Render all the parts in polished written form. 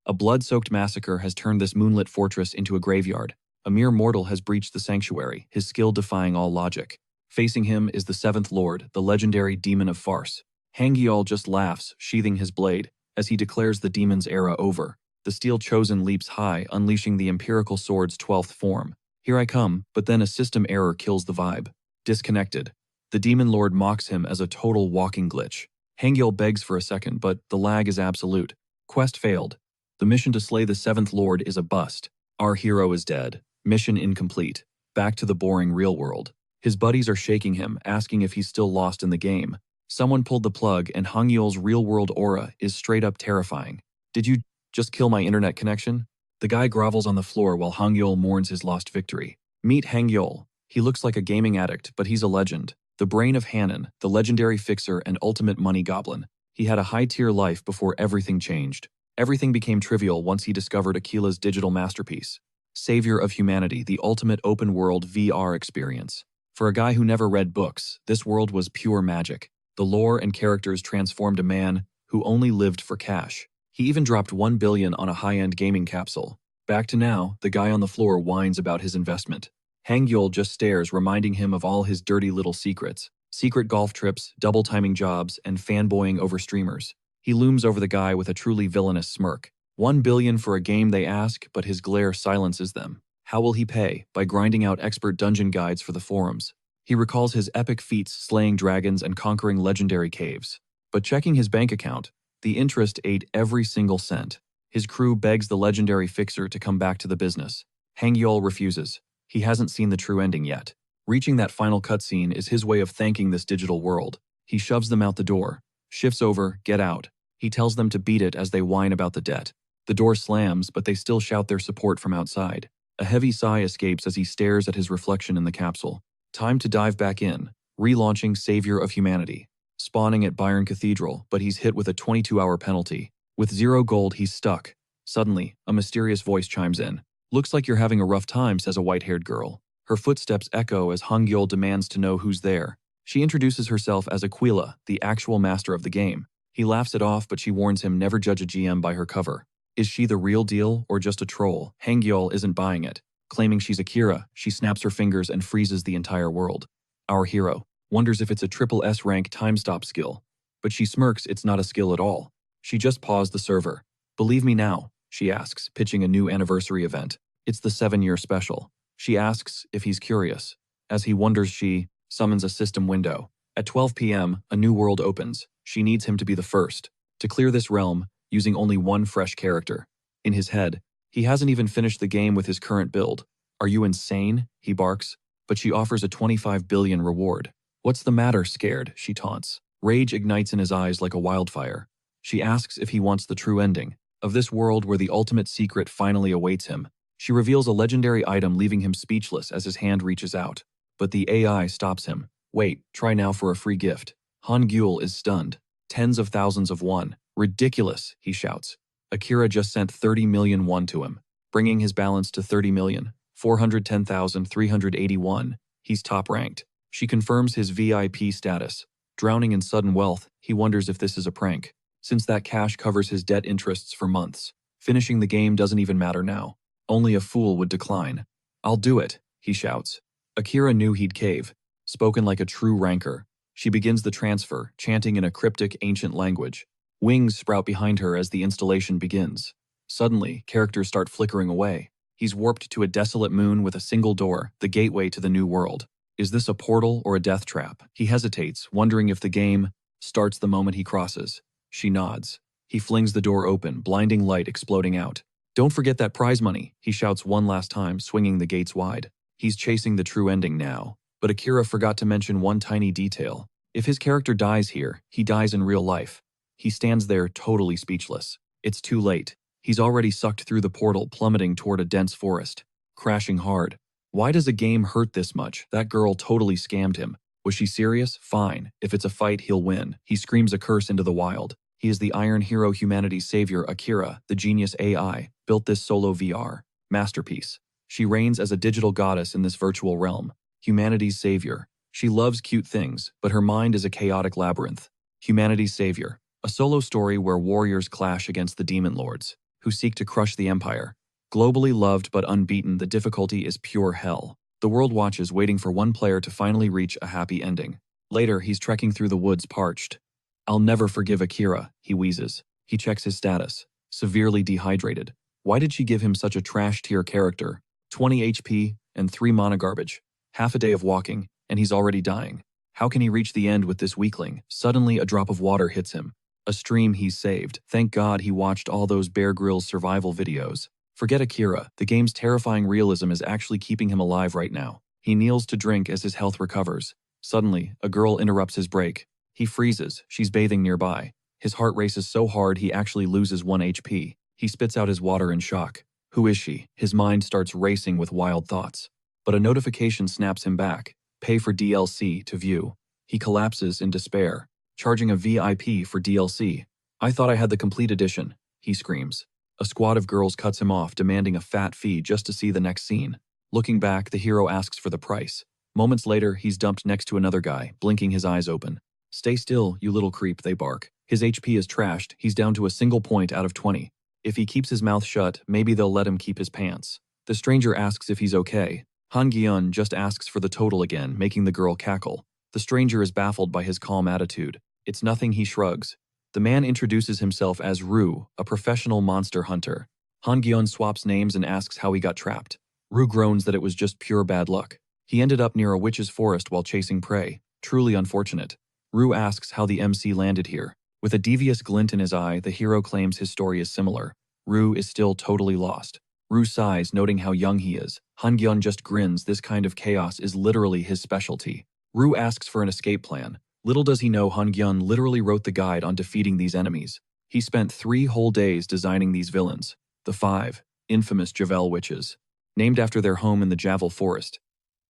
A blood-soaked massacre has turned this moonlit fortress into a graveyard. A mere mortal has breached the sanctuary, his skill defying all logic. Facing him is the Seventh Lord, the legendary demon of farce. Hangyul just laughs, sheathing his blade, as he declares the demon's era over. The steel chosen leaps high, unleashing the empirical sword's 12th form. Here I come, but then a system error kills the vibe. Disconnected. The demon lord mocks him as a total walking glitch. Hangyul begs for a second, but the lag is absolute. Quest failed. The mission to slay the Seventh Lord is a bust. Our hero is dead. Mission incomplete. Back to the boring real world. His buddies are shaking him, asking if he's still lost in the game. Someone pulled the plug, and Hangyul's real-world aura is straight up terrifying. Did you just kill my internet connection? The guy grovels on the floor while Hangyul mourns his lost victory. Meet Hangyul. He looks like a gaming addict, but he's a legend. The brain of Hanan, the legendary fixer and ultimate money goblin. He had a high-tier life before everything changed. Everything became trivial once he discovered Akila's digital masterpiece. Savior of humanity, the ultimate open-world VR experience. For a guy who never read books, this world was pure magic. The lore and characters transformed a man who only lived for cash. He even dropped 1 billion on a high-end gaming capsule. Back to now, the guy on the floor whines about his investment. Hangyul just stares, reminding him of all his dirty little secrets. Secret golf trips, double-timing jobs, and fanboying over streamers. He looms over the guy with a truly villainous smirk. 1 billion for a game, they ask, but his glare silences them. How will he pay? By grinding out expert dungeon guides for the forums. He recalls his epic feats slaying dragons and conquering legendary caves. But checking his bank account, the interest ate every single cent. His crew begs the legendary fixer to come back to the business. Hangyul refuses. He hasn't seen the true ending yet. Reaching that final cutscene is his way of thanking this digital world. He shoves them out the door. Shifts over, get out. He tells them to beat it as they whine about the debt. The door slams, but they still shout their support from outside. A heavy sigh escapes as he stares at his reflection in the capsule. Time to dive back in, relaunching Savior of Humanity. Spawning at Byron Cathedral, but he's hit with a 22-hour penalty. With 0 gold, he's stuck. Suddenly, a mysterious voice chimes in. Looks like you're having a rough time, says a white-haired girl. Her footsteps echo as Hangyul demands to know who's there. She introduces herself as Aquila, the actual master of the game. He laughs it off, but she warns him never judge a GM by her cover. Is she the real deal or just a troll? Hangyul isn't buying it. Claiming she's Akira, she snaps her fingers and freezes the entire world. Our hero wonders if it's a triple S rank time stop skill. But she smirks, it's not a skill at all. She just paused the server. Believe me now, she asks, pitching a new anniversary event. It's the 7-year special. She asks if he's curious. As he wonders, she summons a system window. At 12 p.m., a new world opens. She needs him to be the first to clear this realm, using only one fresh character. In his head, he hasn't even finished the game with his current build. Are you insane? He barks. But she offers a 25 billion reward. What's the matter, scared? She taunts. Rage ignites in his eyes like a wildfire. She asks if he wants the true ending of this world where the ultimate secret finally awaits him. She reveals a legendary item, leaving him speechless as his hand reaches out. But the AI stops him. Wait, try now for a free gift. Hangyul is stunned. Tens of thousands of won. Ridiculous, he shouts. Akira just sent 30 million won to him, bringing his balance to 30,410,381. He's top ranked. She confirms his VIP status. Drowning in sudden wealth, he wonders if this is a prank, since that cash covers his debt interests for months. Finishing the game doesn't even matter now. Only a fool would decline. I'll do it, he shouts. Akira knew he'd cave. Spoken like a true ranker. She begins the transfer, chanting in a cryptic ancient language. Wings sprout behind her as the installation begins. Suddenly, characters start flickering away. He's warped to a desolate moon with a single door, the gateway to the new world. Is this a portal or a death trap? He hesitates, wondering if the game starts the moment he crosses. She nods. He flings the door open, blinding light exploding out. Don't forget that prize money, he shouts one last time, swinging the gates wide. He's chasing the true ending now. But Akira forgot to mention one tiny detail. If his character dies here, he dies in real life. He stands there totally speechless. It's too late. He's already sucked through the portal, plummeting toward a dense forest. Crashing hard. Why does a game hurt this much? That girl totally scammed him. Was she serious? Fine. If it's a fight, he'll win. He screams a curse into the wild. He is the Iron Hero humanity's savior, Akira, the genius AI, built this solo VR masterpiece. She reigns as a digital goddess in this virtual realm. Humanity's savior. She loves cute things, but her mind is a chaotic labyrinth. Humanity's savior. A solo story where warriors clash against the demon lords. who seek to crush the Empire. Globally loved but unbeaten, the difficulty is pure hell. The world watches, waiting for one player to finally reach a happy ending. Later, he's trekking through the woods, parched. "I'll never forgive Akira," he wheezes. He checks his status. Severely dehydrated. Why did she give him such a trash-tier character? 20 HP and 3 mana garbage. Half a day of walking, and he's already dying. How can he reach the end with this weakling? Suddenly, a drop of water hits him. A stream he's saved. Thank God he watched all those Bear Grylls survival videos. Forget Akira, the game's terrifying realism is actually keeping him alive right now. He kneels to drink as his health recovers. Suddenly, a girl interrupts his break. He freezes, she's bathing nearby. His heart races so hard he actually loses 1 HP. He spits out his water in shock. Who is she? His mind starts racing with wild thoughts. But a notification snaps him back. Pay for DLC to view. He collapses in despair. Charging a VIP for DLC. "I thought I had the complete edition," he screams. A squad of girls cuts him off, demanding a fat fee just to see the next scene. Looking back, the hero asks for the price. Moments later, he's dumped next to another guy, blinking his eyes open. "Stay still, you little creep," they bark. His HP is trashed, he's down to a single point out of 20. If he keeps his mouth shut, maybe they'll let him keep his pants. The stranger asks if he's okay. Han Gyun just asks for the total again, making the girl cackle. The stranger is baffled by his calm attitude. "It's nothing," he shrugs. The man introduces himself as Ru, a professional monster hunter. Han Gyun swaps names and asks how he got trapped. Ru groans that it was just pure bad luck. He ended up near a witch's forest while chasing prey. Truly unfortunate. Ru asks how the MC landed here. With a devious glint in his eye, the hero claims his story is similar. Ru is still totally lost. Ru sighs, noting how young he is. Han Gyun just grins. This kind of chaos is literally his specialty. Ru asks for an escape plan. Little does he know Han Gyun literally wrote the guide on defeating these enemies. He spent 3 whole days designing these villains. The 5 infamous Javel witches, named after their home in the Javel forest.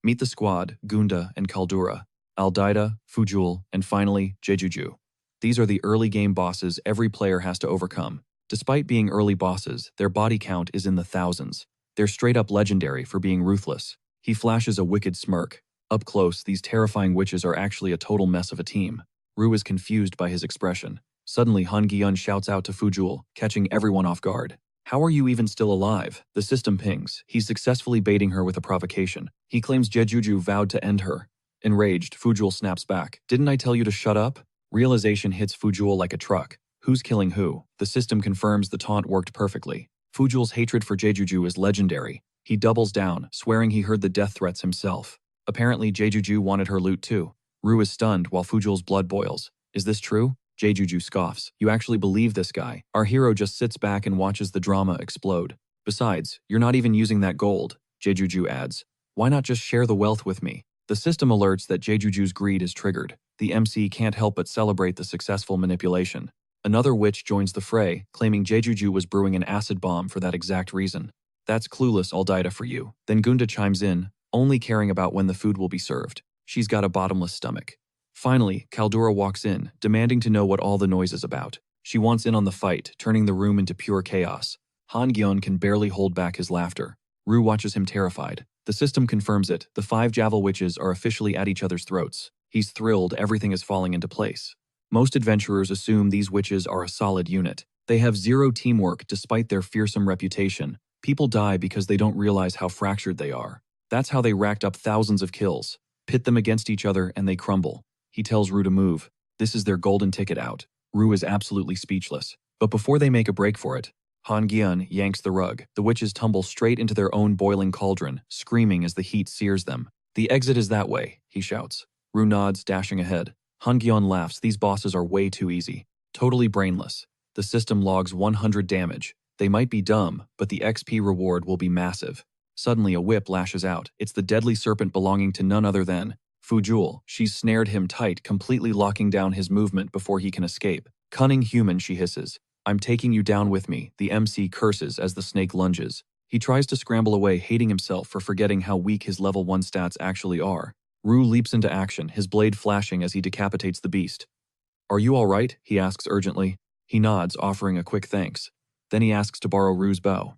Meet the squad: Gunda and Kaldura, Aldaida, Fujul, and finally, Jejuju. These are the early game bosses every player has to overcome. Despite being early bosses, their body count is in the thousands. They're straight up legendary for being ruthless. He flashes a wicked smirk. Up close, these terrifying witches are actually a total mess of a team. Ru is confused by his expression. Suddenly, Han Gyun shouts out to Fujul, catching everyone off guard. "How are you even still alive?" The system pings. He's successfully baiting her with a provocation. He claims Jejuju vowed to end her. Enraged, Fujul snaps back. "Didn't I tell you to shut up?" Realization hits Fujul like a truck. Who's killing who? The system confirms the taunt worked perfectly. Fujul's hatred for Jejuju is legendary. He doubles down, swearing he heard the death threats himself. Apparently, Jejuju wanted her loot too. Ru is stunned while Fujul's blood boils. "Is this true?" Jejuju scoffs. "You actually believe this guy?" Our hero just sits back and watches the drama explode. "Besides, you're not even using that gold," Jejuju adds. "Why not just share the wealth with me?" The system alerts that Jejuju's greed is triggered. The MC can't help but celebrate the successful manipulation. Another witch joins the fray, claiming Jejuju was brewing an acid bomb for that exact reason. "That's clueless Aldaida for you." Then Gunda chimes in, only caring about when the food will be served. She's got a bottomless stomach. Finally, Kaldura walks in, demanding to know what all the noise is about. She wants in on the fight, turning the room into pure chaos. Han Gyun can barely hold back his laughter. Ru watches him terrified. The system confirms it. The 5 Javel witches are officially at each other's throats. He's thrilled everything is falling into place. Most adventurers assume these witches are a solid unit. They have zero teamwork despite their fearsome reputation. People die because they don't realize how fractured they are. That's how they racked up thousands of kills. Pit them against each other and they crumble. He tells Ru to move. This is their golden ticket out. Ru is absolutely speechless. But before they make a break for it, Han Gyun yanks the rug. The witches tumble straight into their own boiling cauldron, screaming as the heat sears them. "The exit is that way," he shouts. Ru nods, dashing ahead. Han Gyun laughs. These bosses are way too easy. Totally brainless. The system logs 100 damage. They might be dumb, but the XP reward will be massive. Suddenly a whip lashes out. It's the deadly serpent belonging to none other than Fujul. She's snared him tight, completely locking down his movement before he can escape. "Cunning human," she hisses. "I'm taking you down with me." The MC curses as the snake lunges. He tries to scramble away, hating himself for forgetting how weak his level 1 stats actually are. Ru leaps into action, his blade flashing as he decapitates the beast. "Are you all right?" he asks urgently. He nods, offering a quick thanks. Then he asks to borrow Ru's bow.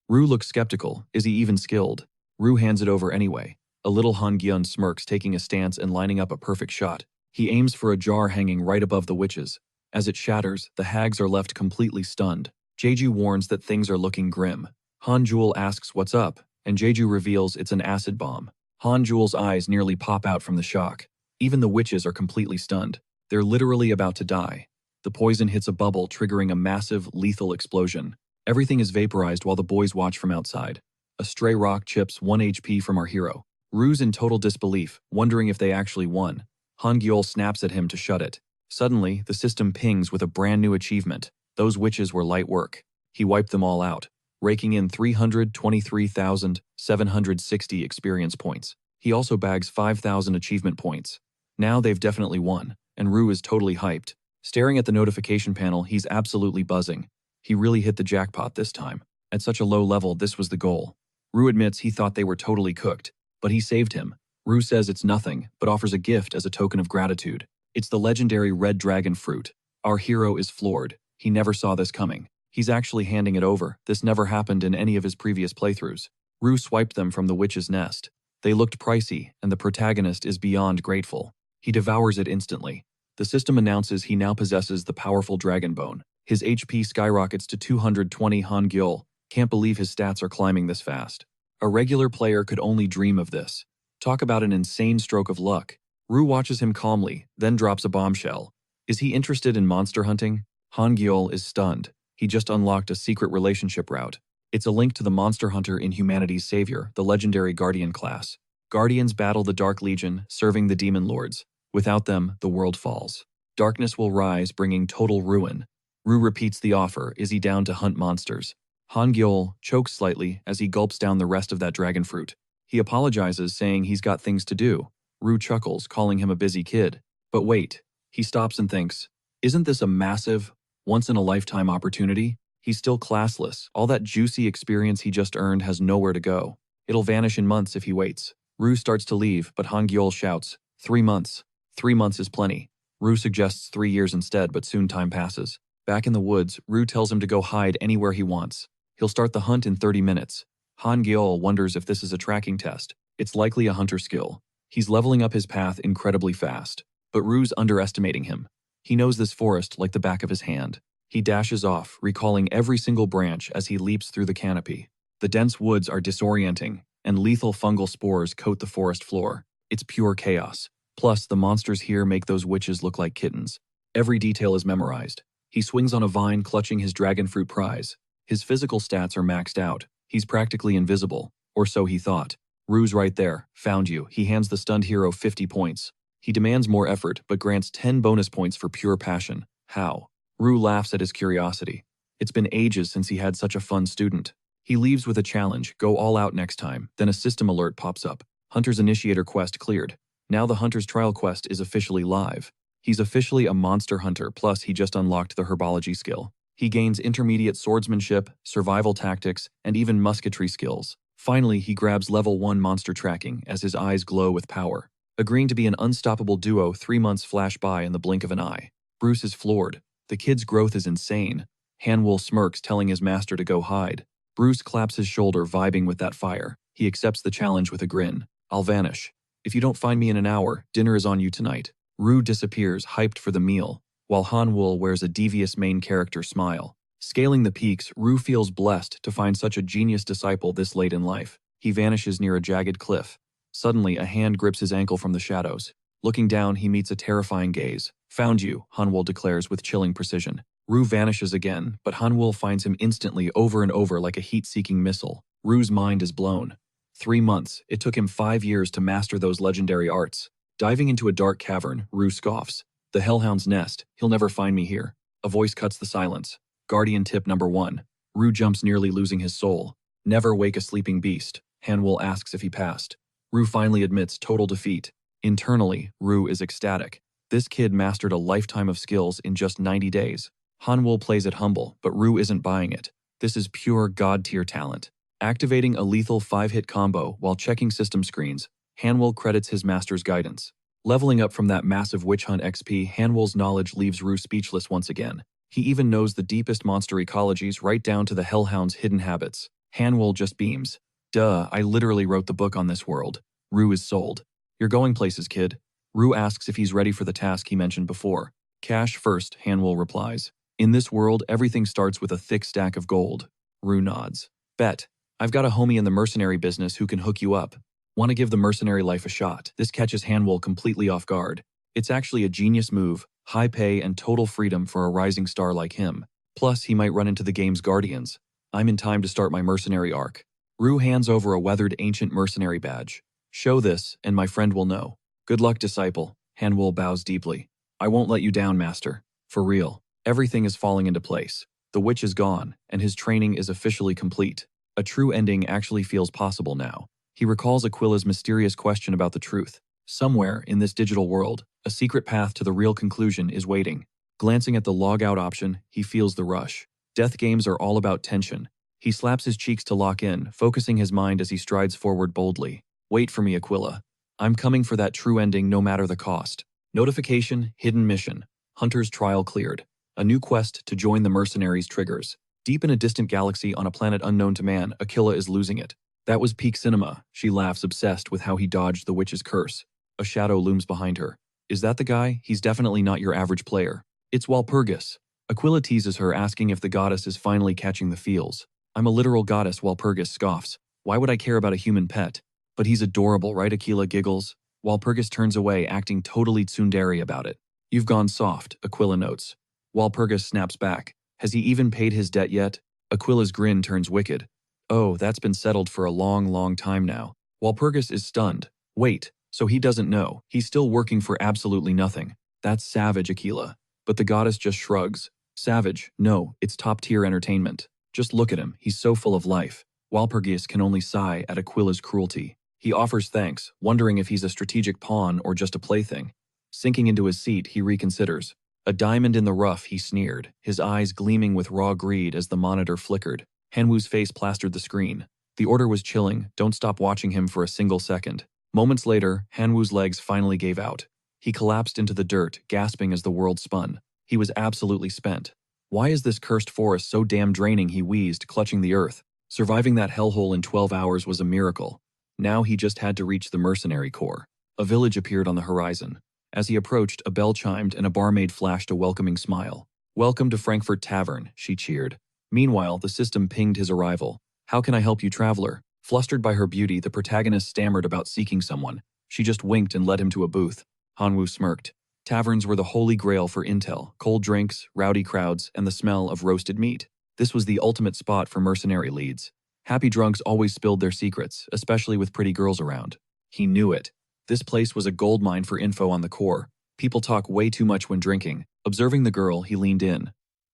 Ru looks skeptical. Is he even skilled? Ru hands it over anyway. A little Han Gyun smirks, taking a stance and lining up a perfect shot. He aims for a jar hanging right above the witches. As it shatters, the hags are left completely stunned. Jeju warns that things are looking grim. Hanjul asks what's up, and Jeju reveals it's an acid bomb. Hanjul's eyes nearly pop out from the shock. Even the witches are completely stunned. They're literally about to die. The poison hits a bubble, triggering a massive, lethal explosion. Everything is vaporized while the boys watch from outside. A stray rock chips 1 HP from our hero. Rue's in total disbelief, wondering if they actually won. Hangyul snaps at him to shut it. Suddenly, the system pings with a brand new achievement. Those witches were light work. He wiped them all out, raking in 323,760 experience points. He also bags 5,000 achievement points. Now they've definitely won, and Rue is totally hyped. Staring at the notification panel, he's absolutely buzzing. He really hit the jackpot this time. At such a low level, this was the goal. Rue admits he thought they were totally cooked, but he saved him. Rue says it's nothing, but offers a gift as a token of gratitude. It's the legendary red dragon fruit. Our hero is floored. He never saw this coming. He's actually handing it over. This never happened in any of his previous playthroughs. Rue swiped them from the witch's nest. They looked pricey, and the protagonist is beyond grateful. He devours it instantly. The system announces he now possesses the powerful dragon bone. His HP skyrockets to 220 Hangyul. Can't believe his stats are climbing this fast. A regular player could only dream of this. Talk about an insane stroke of luck. Rue watches him calmly, then drops a bombshell. Is he interested in monster hunting? Hangyul is stunned. He just unlocked a secret relationship route. It's a link to the monster hunter in humanity's savior, the legendary Guardian class. Guardians battle the Dark Legion, serving the demon lords. Without them, the world falls. Darkness will rise, bringing total ruin. Rue repeats the offer. Is he down to hunt monsters? Hangyul chokes slightly as he gulps down the rest of that dragon fruit. He apologizes, saying he's got things to do. Rue chuckles, calling him a busy kid. But wait, he stops and thinks, isn't this a massive, once-in-a-lifetime opportunity? He's still classless. All that juicy experience he just earned has nowhere to go. It'll vanish in months if he waits. Rue starts to leave, but Hangyul shouts, 3 months. 3 months is plenty. Rue suggests 3 years instead, but soon time passes. Back in the woods, Rue tells him to go hide anywhere he wants. He'll start the hunt in 30 minutes. Hangyul wonders if this is a tracking test. It's likely a hunter skill. He's leveling up his path incredibly fast. But Rue's underestimating him. He knows this forest like the back of his hand. He dashes off, recalling every single branch as he leaps through the canopy. The dense woods are disorienting, and lethal fungal spores coat the forest floor. It's pure chaos. Plus, the monsters here make those witches look like kittens. Every detail is memorized. He swings on a vine, clutching his dragon fruit prize. His physical stats are maxed out. He's practically invisible, or so he thought. Rue's right there. Found you. He hands the stunned hero 50 points. He demands more effort, but grants 10 bonus points for pure passion. How? Rue laughs at his curiosity. It's been ages since he had such a fun student. He leaves with a challenge, go all out next time. Then a system alert pops up. Hunter's Initiator quest cleared. Now the Hunter's Trial quest is officially live. He's officially a monster hunter, plus he just unlocked the herbology skill. He gains intermediate swordsmanship, survival tactics, and even musketry skills. Finally, he grabs level 1 monster tracking as his eyes glow with power. Agreeing to be an unstoppable duo, 3 months flash by in the blink of an eye. Bruce is floored. The kid's growth is insane. Hanwol smirks, telling his master to go hide. Bruce claps his shoulder, vibing with that fire. He accepts the challenge with a grin. I'll vanish. If you don't find me in an hour, dinner is on you tonight. Rue disappears, hyped for the meal, while Hanwol wears a devious main character smile. Scaling the peaks, Rue feels blessed to find such a genius disciple this late in life. He vanishes near a jagged cliff. Suddenly, a hand grips his ankle from the shadows. Looking down, he meets a terrifying gaze. Found you, Hanwol declares with chilling precision. Rue vanishes again, but Hanwol finds him instantly over and over like a heat-seeking missile. Rue's mind is blown. 3 months. It took him 5 years to master those legendary arts. Diving into a dark cavern, Rue scoffs. The Hellhound's nest. He'll never find me here. A voice cuts the silence. Guardian tip number 1. Rue jumps, nearly losing his soul. Never wake a sleeping beast. Hanwol asks if he passed. Rue finally admits total defeat. Internally, Rue is ecstatic. This kid mastered a lifetime of skills in just 90 days. Hanwol plays it humble, but Rue isn't buying it. This is pure god-tier talent. Activating a lethal 5-hit combo while checking system screens, Hanwol credits his master's guidance. Leveling up from that massive witch hunt XP, Hanwol's knowledge leaves Rue speechless once again. He even knows the deepest monster ecologies right down to the Hellhound's hidden habits. Hanwol just beams. Duh, I literally wrote the book on this world. Rue is sold. You're going places, kid. Rue asks if he's ready for the task he mentioned before. Cash first, Hanwol replies. In this world, everything starts with a thick stack of gold. Rue nods. Bet. I've got a homie in the mercenary business who can hook you up. Want to give the mercenary life a shot? This catches Hanwoo completely off guard. It's actually a genius move, high pay and total freedom for a rising star like him. Plus, he might run into the game's guardians. I'm in time to start my mercenary arc. Rue hands over a weathered ancient mercenary badge. Show this, and my friend will know. Good luck, disciple. Hanwoo bows deeply. I won't let you down, master. For real. Everything is falling into place. The witch is gone, and his training is officially complete. A true ending actually feels possible now. He recalls Aquila's mysterious question about the truth. Somewhere in this digital world, a secret path to the real conclusion is waiting. Glancing at the log out option, he feels the rush. Death games are all about tension. He slaps his cheeks to lock in, focusing his mind as he strides forward boldly. Wait for me, Aquila. I'm coming for that true ending no matter the cost. Notification, hidden mission. Hunter's trial cleared. A new quest to join the mercenaries triggers. Deep in a distant galaxy on a planet unknown to man, Aquila is losing it. That was peak cinema, she laughs, obsessed with how he dodged the witch's curse. A shadow looms behind her. Is that the guy? He's definitely not your average player. It's Walpurgis. Aquila teases her, asking if the goddess is finally catching the feels. I'm a literal goddess, Walpurgis scoffs. Why would I care about a human pet? But he's adorable, right? Aquila giggles. Walpurgis turns away, acting totally tsundere about it. You've gone soft, Aquila notes. Walpurgis snaps back. Has he even paid his debt yet? Aquila's grin turns wicked. Oh, that's been settled for a long time now. Walpurgis is stunned. Wait, so he doesn't know. He's still working for absolutely nothing. That's savage, Aquila. But the goddess just shrugs. Savage? No, it's top-tier entertainment. Just look at him, he's so full of life. Walpurgis can only sigh at Aquila's cruelty. He offers thanks, wondering if he's a strategic pawn or just a plaything. Sinking into his seat, he reconsiders. A diamond in the rough, he sneered, his eyes gleaming with raw greed as the monitor flickered. Hanwoo's face plastered the screen. The order was chilling, don't stop watching him for a single second. Moments later, Hanwoo's legs finally gave out. He collapsed into the dirt, gasping as the world spun. He was absolutely spent. Why is this cursed forest so damn draining, he wheezed, clutching the earth. Surviving that hellhole in 12 hours was a miracle. Now he just had to reach the mercenary core. A village appeared on the horizon. As he approached, a bell chimed and a barmaid flashed a welcoming smile. Welcome to Frankfurt Tavern, she cheered. Meanwhile, the system pinged his arrival. How can I help you, traveler? Flustered by her beauty, the protagonist stammered about seeking someone. She just winked and led him to a booth. Hanwoo smirked. Taverns were the holy grail for intel, cold drinks, rowdy crowds, and the smell of roasted meat. This was the ultimate spot for mercenary leads. Happy drunks always spilled their secrets, especially with pretty girls around. He knew it. This place was a goldmine for info on the core. People talk way too much when drinking. Observing the girl, he leaned in.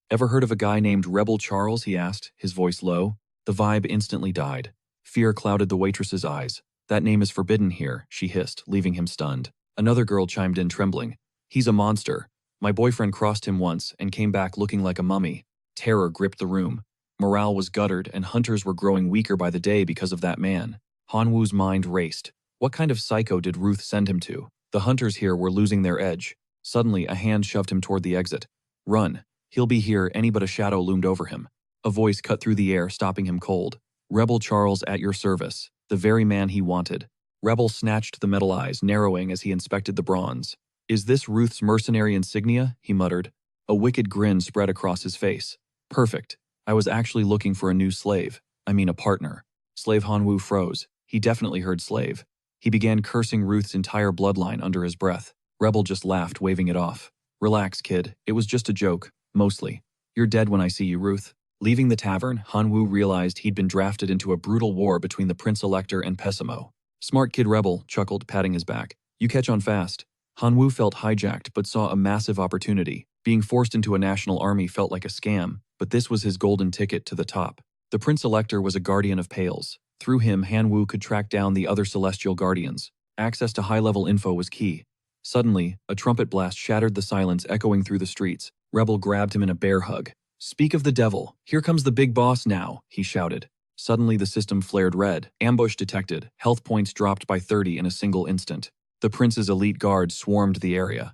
Ever heard of a guy named Rebel Charles? He asked, his voice low. The vibe instantly died. Fear clouded the waitress's eyes. That name is forbidden here, she hissed, leaving him stunned. Another girl chimed in, trembling. He's a monster. My boyfriend crossed him once and came back looking like a mummy. Terror gripped the room. Morale was guttered and hunters were growing weaker by the day because of that man. Hanwoo's mind raced. What kind of psycho did Ruth send him to? The hunters here were losing their edge. Suddenly, a hand shoved him toward the exit. Run. He'll be here, any but a shadow loomed over him. A voice cut through the air, stopping him cold. Rebel Charles at your service. The very man he wanted. Rebel snatched the metal eyes, narrowing as he inspected the bronze. Is this Ruth's mercenary insignia? He muttered. A wicked grin spread across his face. Perfect. I was actually looking for a new slave. I mean a partner. Slave Hanwoo froze. He definitely heard slave. He began cursing Ruth's entire bloodline under his breath. Rebel just laughed, waving it off. Relax, kid. It was just a joke. Mostly. You're dead when I see you, Ruth. Leaving the tavern, Hanwoo realized he'd been drafted into a brutal war between the Prince Elector and Pessimo. Smart kid Rebel chuckled, patting his back. You catch on fast. Hanwoo felt hijacked but saw a massive opportunity. Being forced into a national army felt like a scam, but this was his golden ticket to the top. The Prince Elector was a guardian of Pales. Through him, Hanwoo could track down the other celestial guardians. Access to high-level info was key. Suddenly, a trumpet blast shattered the silence echoing through the streets. Rebel grabbed him in a bear hug. Speak of the devil, here comes the big boss now, he shouted. Suddenly the system flared red. Ambush detected. Health points dropped by 30 in a single instant. The prince's elite guards swarmed the area.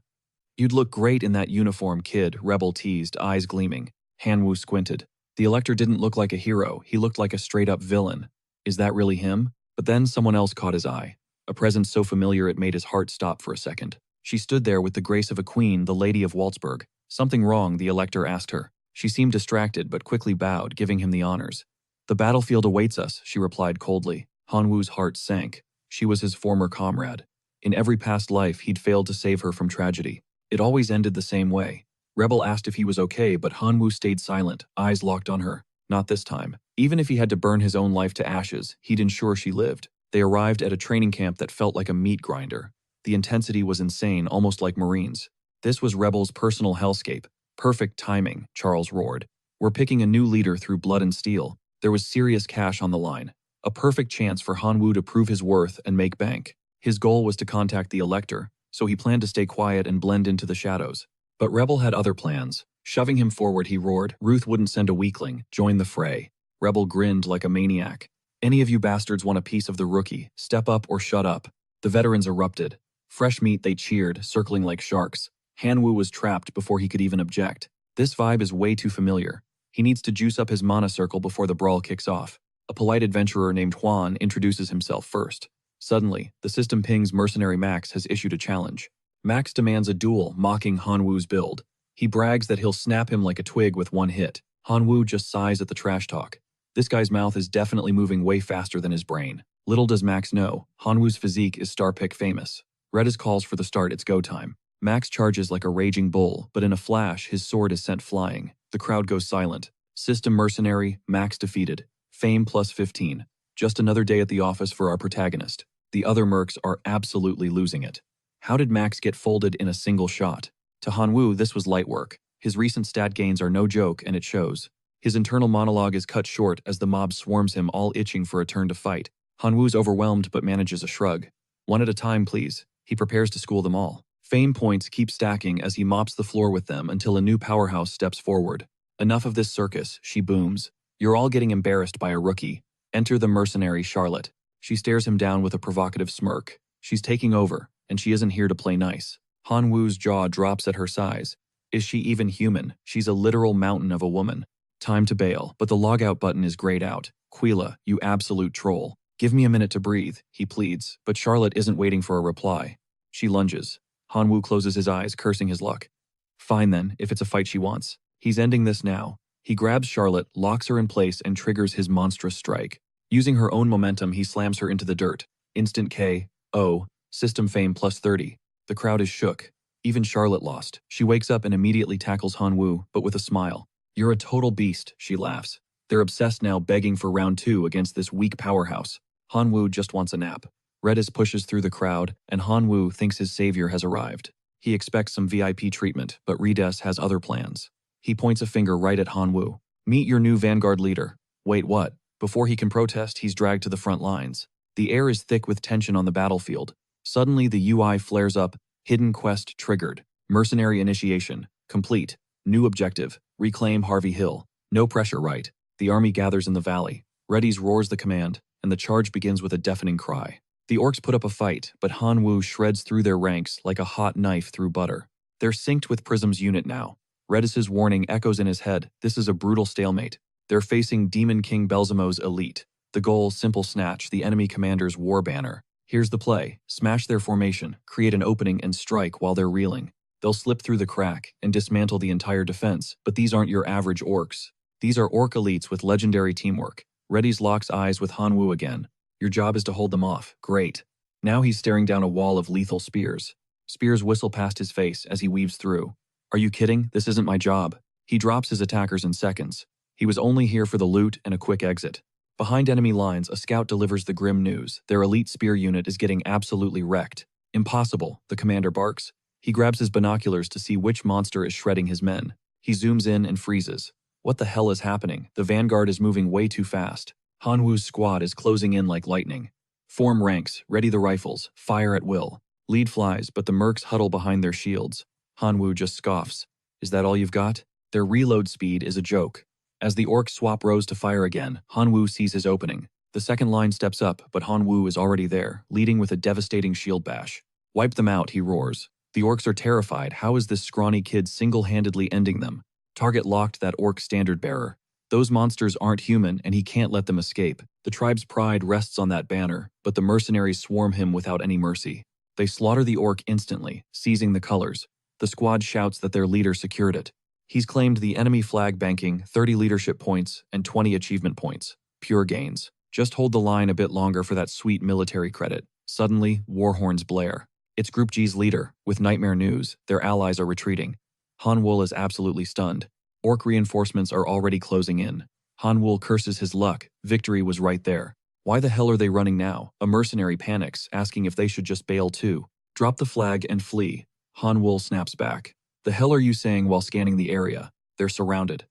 You'd look great in that uniform, kid, Rebel teased, eyes gleaming. Hanwoo squinted. The Elector didn't look like a hero, he looked like a straight-up villain. Is that really him? But then someone else caught his eye. A presence so familiar it made his heart stop for a second. She stood there with the grace of a queen, the Lady of Waltzburg. Something wrong, the Elector asked her. She seemed distracted but quickly bowed, giving him the honors. The battlefield awaits us, she replied coldly. Hanwoo's heart sank. She was his former comrade. In every past life, he'd failed to save her from tragedy. It always ended the same way. Rebel asked if he was okay, but Hanwoo stayed silent, eyes locked on her. Not this time. Even if he had to burn his own life to ashes, he'd ensure she lived. They arrived at a training camp that felt like a meat grinder. The intensity was insane, almost like Marines. This was Rebel's personal hellscape. Perfect timing, Charles roared. We're picking a new leader through blood and steel. There was serious cash on the line. A perfect chance for Hanwoo to prove his worth and make bank. His goal was to contact the Elector, so he planned to stay quiet and blend into the shadows. But Rebel had other plans. Shoving him forward, he roared. Ruth wouldn't send a weakling. Join the fray. Rebel grinned like a maniac. Any of you bastards want a piece of the rookie? Step up or shut up. The veterans erupted. Fresh meat, they cheered, circling like sharks. Hanwoo was trapped before he could even object. This vibe is way too familiar. He needs to juice up his mana circle before the brawl kicks off. A polite adventurer named Juan introduces himself first. Suddenly, the system pings mercenary Max has issued a challenge. Max demands a duel, mocking Hanwoo's build. He brags that he'll snap him like a twig with one hit. Hanwoo just sighs at the trash talk. This guy's mouth is definitely moving way faster than his brain. Little does Max know, Hanwoo's physique is star pick famous. Redis calls for the start, it's go time. Max charges like a raging bull, but in a flash, his sword is sent flying. The crowd goes silent. System mercenary, Max defeated. Fame plus 15. Just another day at the office for our protagonist. The other mercs are absolutely losing it. How did Max get folded in a single shot? To Hanwoo, this was light work. His recent stat gains are no joke, and it shows. His internal monologue is cut short as the mob swarms him, all itching for a turn to fight. Hanwoo's overwhelmed but manages a shrug. One at a time, please. He prepares to school them all. Fame points keep stacking as he mops the floor with them until a new powerhouse steps forward. Enough of this circus, she booms. You're all getting embarrassed by a rookie. Enter the mercenary Charlotte. She stares him down with a provocative smirk. She's taking over, and she isn't here to play nice. Hanwoo's jaw drops at her size. Is she even human? She's a literal mountain of a woman. Time to bail, but the logout button is grayed out. Quila, you absolute troll. Give me a minute to breathe, he pleads, but Charlotte isn't waiting for a reply. She lunges. Hanwoo closes his eyes, cursing his luck. Fine then, if it's a fight she wants. He's ending this now. He grabs Charlotte, locks her in place, and triggers his monstrous strike. Using her own momentum, he slams her into the dirt. Instant K.O. System fame plus 30. The crowd is shook. Even Charlotte lost. She wakes up and immediately tackles Hanwoo, but with a smile. You're a total beast, she laughs. They're obsessed now, begging for round 2 against this weak powerhouse. Hanwoo just wants a nap. Redis pushes through the crowd, and Hanwoo thinks his savior has arrived. He expects some VIP treatment, but Redis has other plans. He points a finger right at Hanwoo. Meet your new Vanguard leader. Wait, what? Before he can protest, he's dragged to the front lines. The air is thick with tension on the battlefield. Suddenly, the UI flares up. Hidden quest triggered. Mercenary initiation. Complete. New objective. Reclaim Harvey Hill. No pressure, right? The army gathers in the valley. Redis roars the command, and the charge begins with a deafening cry. The orcs put up a fight, but Hanwoo shreds through their ranks like a hot knife through butter. They're synced with Prism's unit now. Redis's warning echoes in his head. This is a brutal stalemate. They're facing Demon King Belzemo's elite. The goal, simple snatch the enemy commander's war banner. Here's the play. Smash their formation, create an opening, and strike while they're reeling. They'll slip through the crack and dismantle the entire defense, but these aren't your average orcs. These are orc elites with legendary teamwork. Redis locks eyes with Hanwoo again. Your job is to hold them off. Great. Now he's staring down a wall of lethal spears. Spears whistle past his face as he weaves through. Are you kidding? This isn't my job. He drops his attackers in seconds. He was only here for the loot and a quick exit. Behind enemy lines, a scout delivers the grim news. Their elite spear unit is getting absolutely wrecked. Impossible, the commander barks. He grabs his binoculars to see which monster is shredding his men. He zooms in and freezes. What the hell is happening? The vanguard is moving way too fast. Hanwoo's squad is closing in like lightning. Form ranks, ready the rifles, fire at will. Lead flies, but the mercs huddle behind their shields. Hanwoo just scoffs. Is that all you've got? Their reload speed is a joke. As the orcs swap rows to fire again, Hanwoo sees his opening. The second line steps up, but Hanwoo is already there, leading with a devastating shield bash. Wipe them out, he roars. The orcs are terrified. How is this scrawny kid single-handedly ending them? Target locked that orc standard bearer. Those monsters aren't human, and he can't let them escape. The tribe's pride rests on that banner, but the mercenaries swarm him without any mercy. They slaughter the orc instantly, seizing the colors. The squad shouts that their leader secured it. He's claimed the enemy flag banking, 30 leadership points, and 20 achievement points. Pure gains. Just hold the line a bit longer for that sweet military credit. Suddenly, war horns blare. It's Group G's leader. With nightmare news, their allies are retreating. Hanwul is absolutely stunned. Orc reinforcements are already closing in. Hanwul curses his luck. Victory was right there. Why the hell are they running now? A mercenary panics, asking if they should just bail too. Drop the flag and flee. Hanwul snaps back. The hell are you saying while scanning the area? They're surrounded.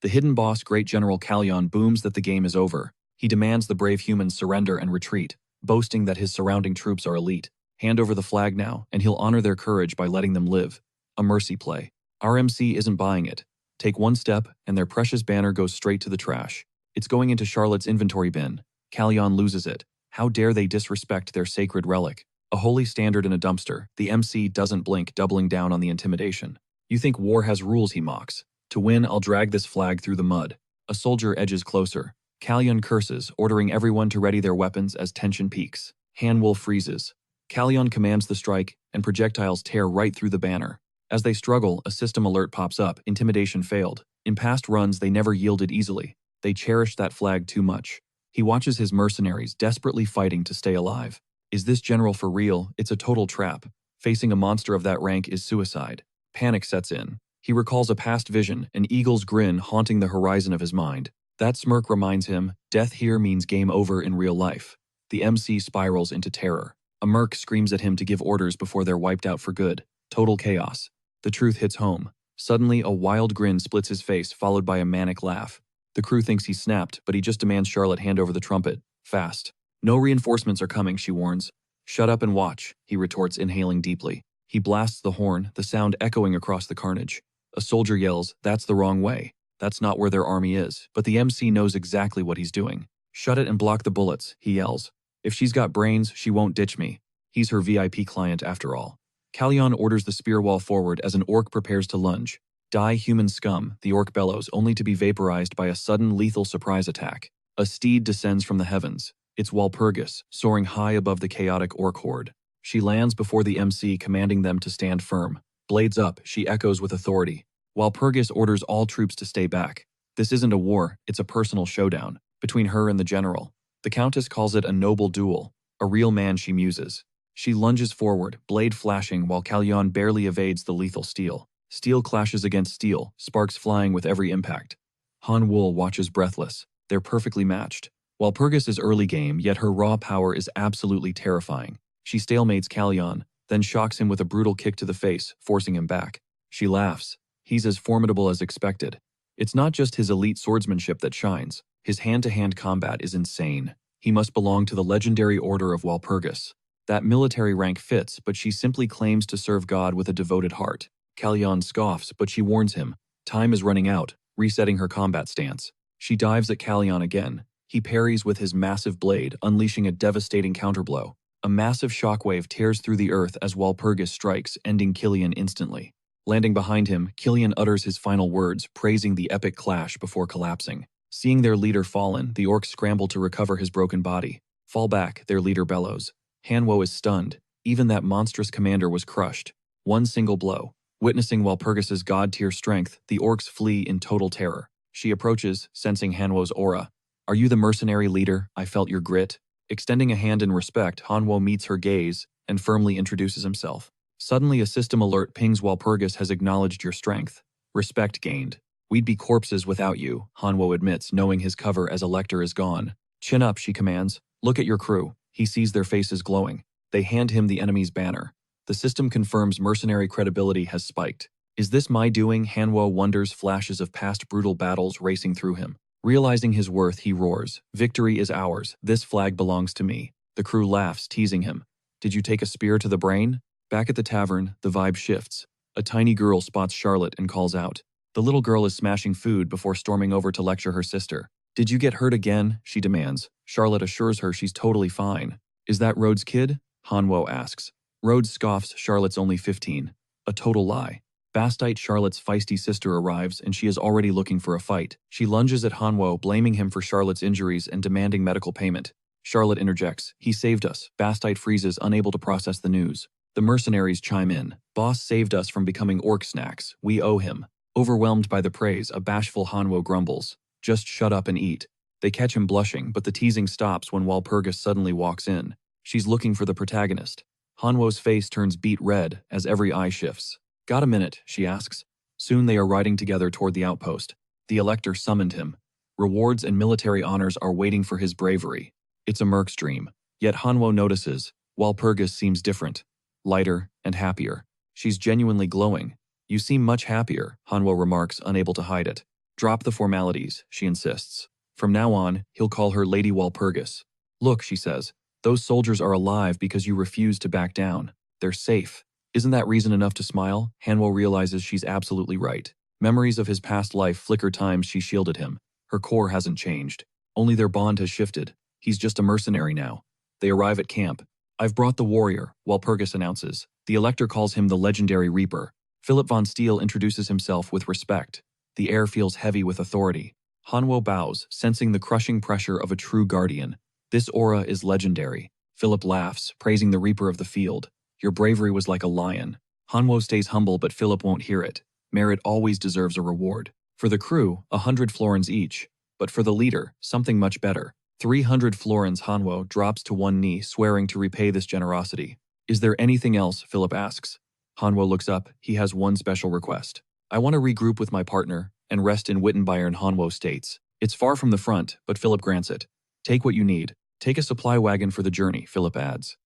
The hidden boss, Great General Kalyan, booms that the game is over. He demands the brave humans surrender and retreat, boasting that his surrounding troops are elite. Hand over the flag now, and he'll honor their courage by letting them live. A mercy play. RMC isn't buying it. Take one step, and their precious banner goes straight to the trash. It's going into Charlotte's inventory bin. Kalyan loses it. How dare they disrespect their sacred relic? A holy standard in a dumpster. The MC doesn't blink, doubling down on the intimidation. You think war has rules, he mocks. To win, I'll drag this flag through the mud. A soldier edges closer. Kalyan curses, ordering everyone to ready their weapons as tension peaks. Hanwul freezes. Kalyan commands the strike, and projectiles tear right through the banner. As they struggle, a system alert pops up. Intimidation failed. In past runs, they never yielded easily. They cherished that flag too much. He watches his mercenaries desperately fighting to stay alive. Is this general for real? It's a total trap. Facing a monster of that rank is suicide. Panic sets in. He recalls a past vision, an eagle's grin haunting the horizon of his mind. That smirk reminds him, death here means game over in real life. The MC spirals into terror. A merc screams at him to give orders before they're wiped out for good. Total chaos. The truth hits home. Suddenly, a wild grin splits his face, followed by a manic laugh. The crew thinks he snapped, but he just demands Charlotte hand over the trumpet. Fast. No reinforcements are coming, she warns. Shut up and watch, he retorts, inhaling deeply. He blasts the horn, the sound echoing across the carnage. A soldier yells, "That's the wrong way. That's not where their army is." But the MC knows exactly what he's doing. "Shut it and block the bullets," he yells. "If she's got brains, she won't ditch me." He's her VIP client after all. Kalyan orders the spear wall forward as an orc prepares to lunge. Die, human scum, the orc bellows, only to be vaporized by a sudden lethal surprise attack. A steed descends from the heavens. It's Walpurgis, soaring high above the chaotic orc horde. She lands before the MC, commanding them to stand firm. Blades up, she echoes with authority. Walpurgis orders all troops to stay back. This isn't a war, it's a personal showdown, between her and the general. The Countess calls it a noble duel. A real man, she muses. She lunges forward, blade flashing, while Kalyan barely evades the lethal steel. Steel clashes against steel, sparks flying with every impact. Hanwul watches breathless. They're perfectly matched. Walpurgis is early game, yet her raw power is absolutely terrifying. She stalemates Kalyan, then shocks him with a brutal kick to the face, forcing him back. She laughs. He's as formidable as expected. It's not just his elite swordsmanship that shines. His hand-to-hand combat is insane. He must belong to the legendary Order of Walpurgis. That military rank fits, but she simply claims to serve God with a devoted heart. Kalyan scoffs, but she warns him. Time is running out, resetting her combat stance. She dives at Kalyan again. He parries with his massive blade, unleashing a devastating counterblow. A massive shockwave tears through the earth as Walpurgis strikes, ending Killian instantly. Landing behind him, Killian utters his final words, praising the epic clash before collapsing. Seeing their leader fallen, the orcs scramble to recover his broken body. Fall back, their leader bellows. Hanwul is stunned. Even that monstrous commander was crushed. One single blow. Witnessing Walpurgis's god-tier strength, the orcs flee in total terror. She approaches, sensing Hanwul's aura. "Are you the mercenary leader? I felt your grit." Extending a hand in respect, Hanwul meets her gaze and firmly introduces himself. Suddenly, a system alert pings Walpurgis has acknowledged your strength. Respect gained. "We'd be corpses without you," Hanwul admits, knowing his cover as Elector is gone. "Chin up," she commands. "Look at your crew." He sees their faces glowing. They hand him the enemy's banner. The system confirms mercenary credibility has spiked. Is this my doing? Hanwul wonders, flashes of past brutal battles racing through him. Realizing his worth, he roars. "Victory is ours. This flag belongs to me." The crew laughs, teasing him. "Did you take a spear to the brain?" Back at the tavern, the vibe shifts. A tiny girl spots Charlotte and calls out. The little girl is smashing food before storming over to lecture her sister. "Did you get hurt again?" she demands. Charlotte assures her she's totally fine. "Is that Rhodes' kid?" Hanwul asks. Rhodes scoffs Charlotte's only 15. A total lie. Bastite Charlotte's feisty sister arrives and she is already looking for a fight. She lunges at Hanwul, blaming him for Charlotte's injuries and demanding medical payment. Charlotte interjects. "He saved us." Bastite freezes, unable to process the news. The mercenaries chime in. "Boss saved us from becoming orc snacks. We owe him." Overwhelmed by the praise, a bashful Hanwo grumbles, "Just shut up and eat." They catch him blushing, but the teasing stops when Walpurgis suddenly walks in. She's looking for the protagonist. Hanwo's face turns beet red as every eye shifts. "Got a minute?" she asks. Soon they are riding together toward the outpost. The Elector summoned him. Rewards and military honors are waiting for his bravery. It's a Merc's dream. Yet Hanwo notices, Walpurgis seems different. Lighter and happier. She's genuinely glowing. "You seem much happier," Hanwo remarks, unable to hide it. "Drop the formalities," she insists. From now on, he'll call her Lady Walpurgis. "Look," she says, "those soldiers are alive because you refuse to back down. They're safe." Isn't that reason enough to smile? Hanwo realizes she's absolutely right. Memories of his past life flicker times she shielded him. Her core hasn't changed. Only their bond has shifted. He's just a mercenary now. They arrive at camp. "I've brought the warrior," Walpurgis announces. The Elector calls him the legendary Reaper. Philip von Steele introduces himself with respect. The air feels heavy with authority. Hanwo bows, sensing the crushing pressure of a true guardian. This aura is legendary. Philip laughs, praising the Reaper of the field. "Your bravery was like a lion." Hanwo stays humble, but Philip won't hear it. Merit always deserves a reward. For the crew, 100 florins each. But for the leader, something much better. 300 florins. Hanwo drops to one knee, swearing to repay this generosity. "Is there anything else?" Philip asks. Hanwo looks up. He has one special request. "I want to regroup with my partner and rest in Wittenbayern," Hanwo states. It's far from the front, but Philip grants it. "Take what you need. Take a supply wagon for the journey," Philip adds.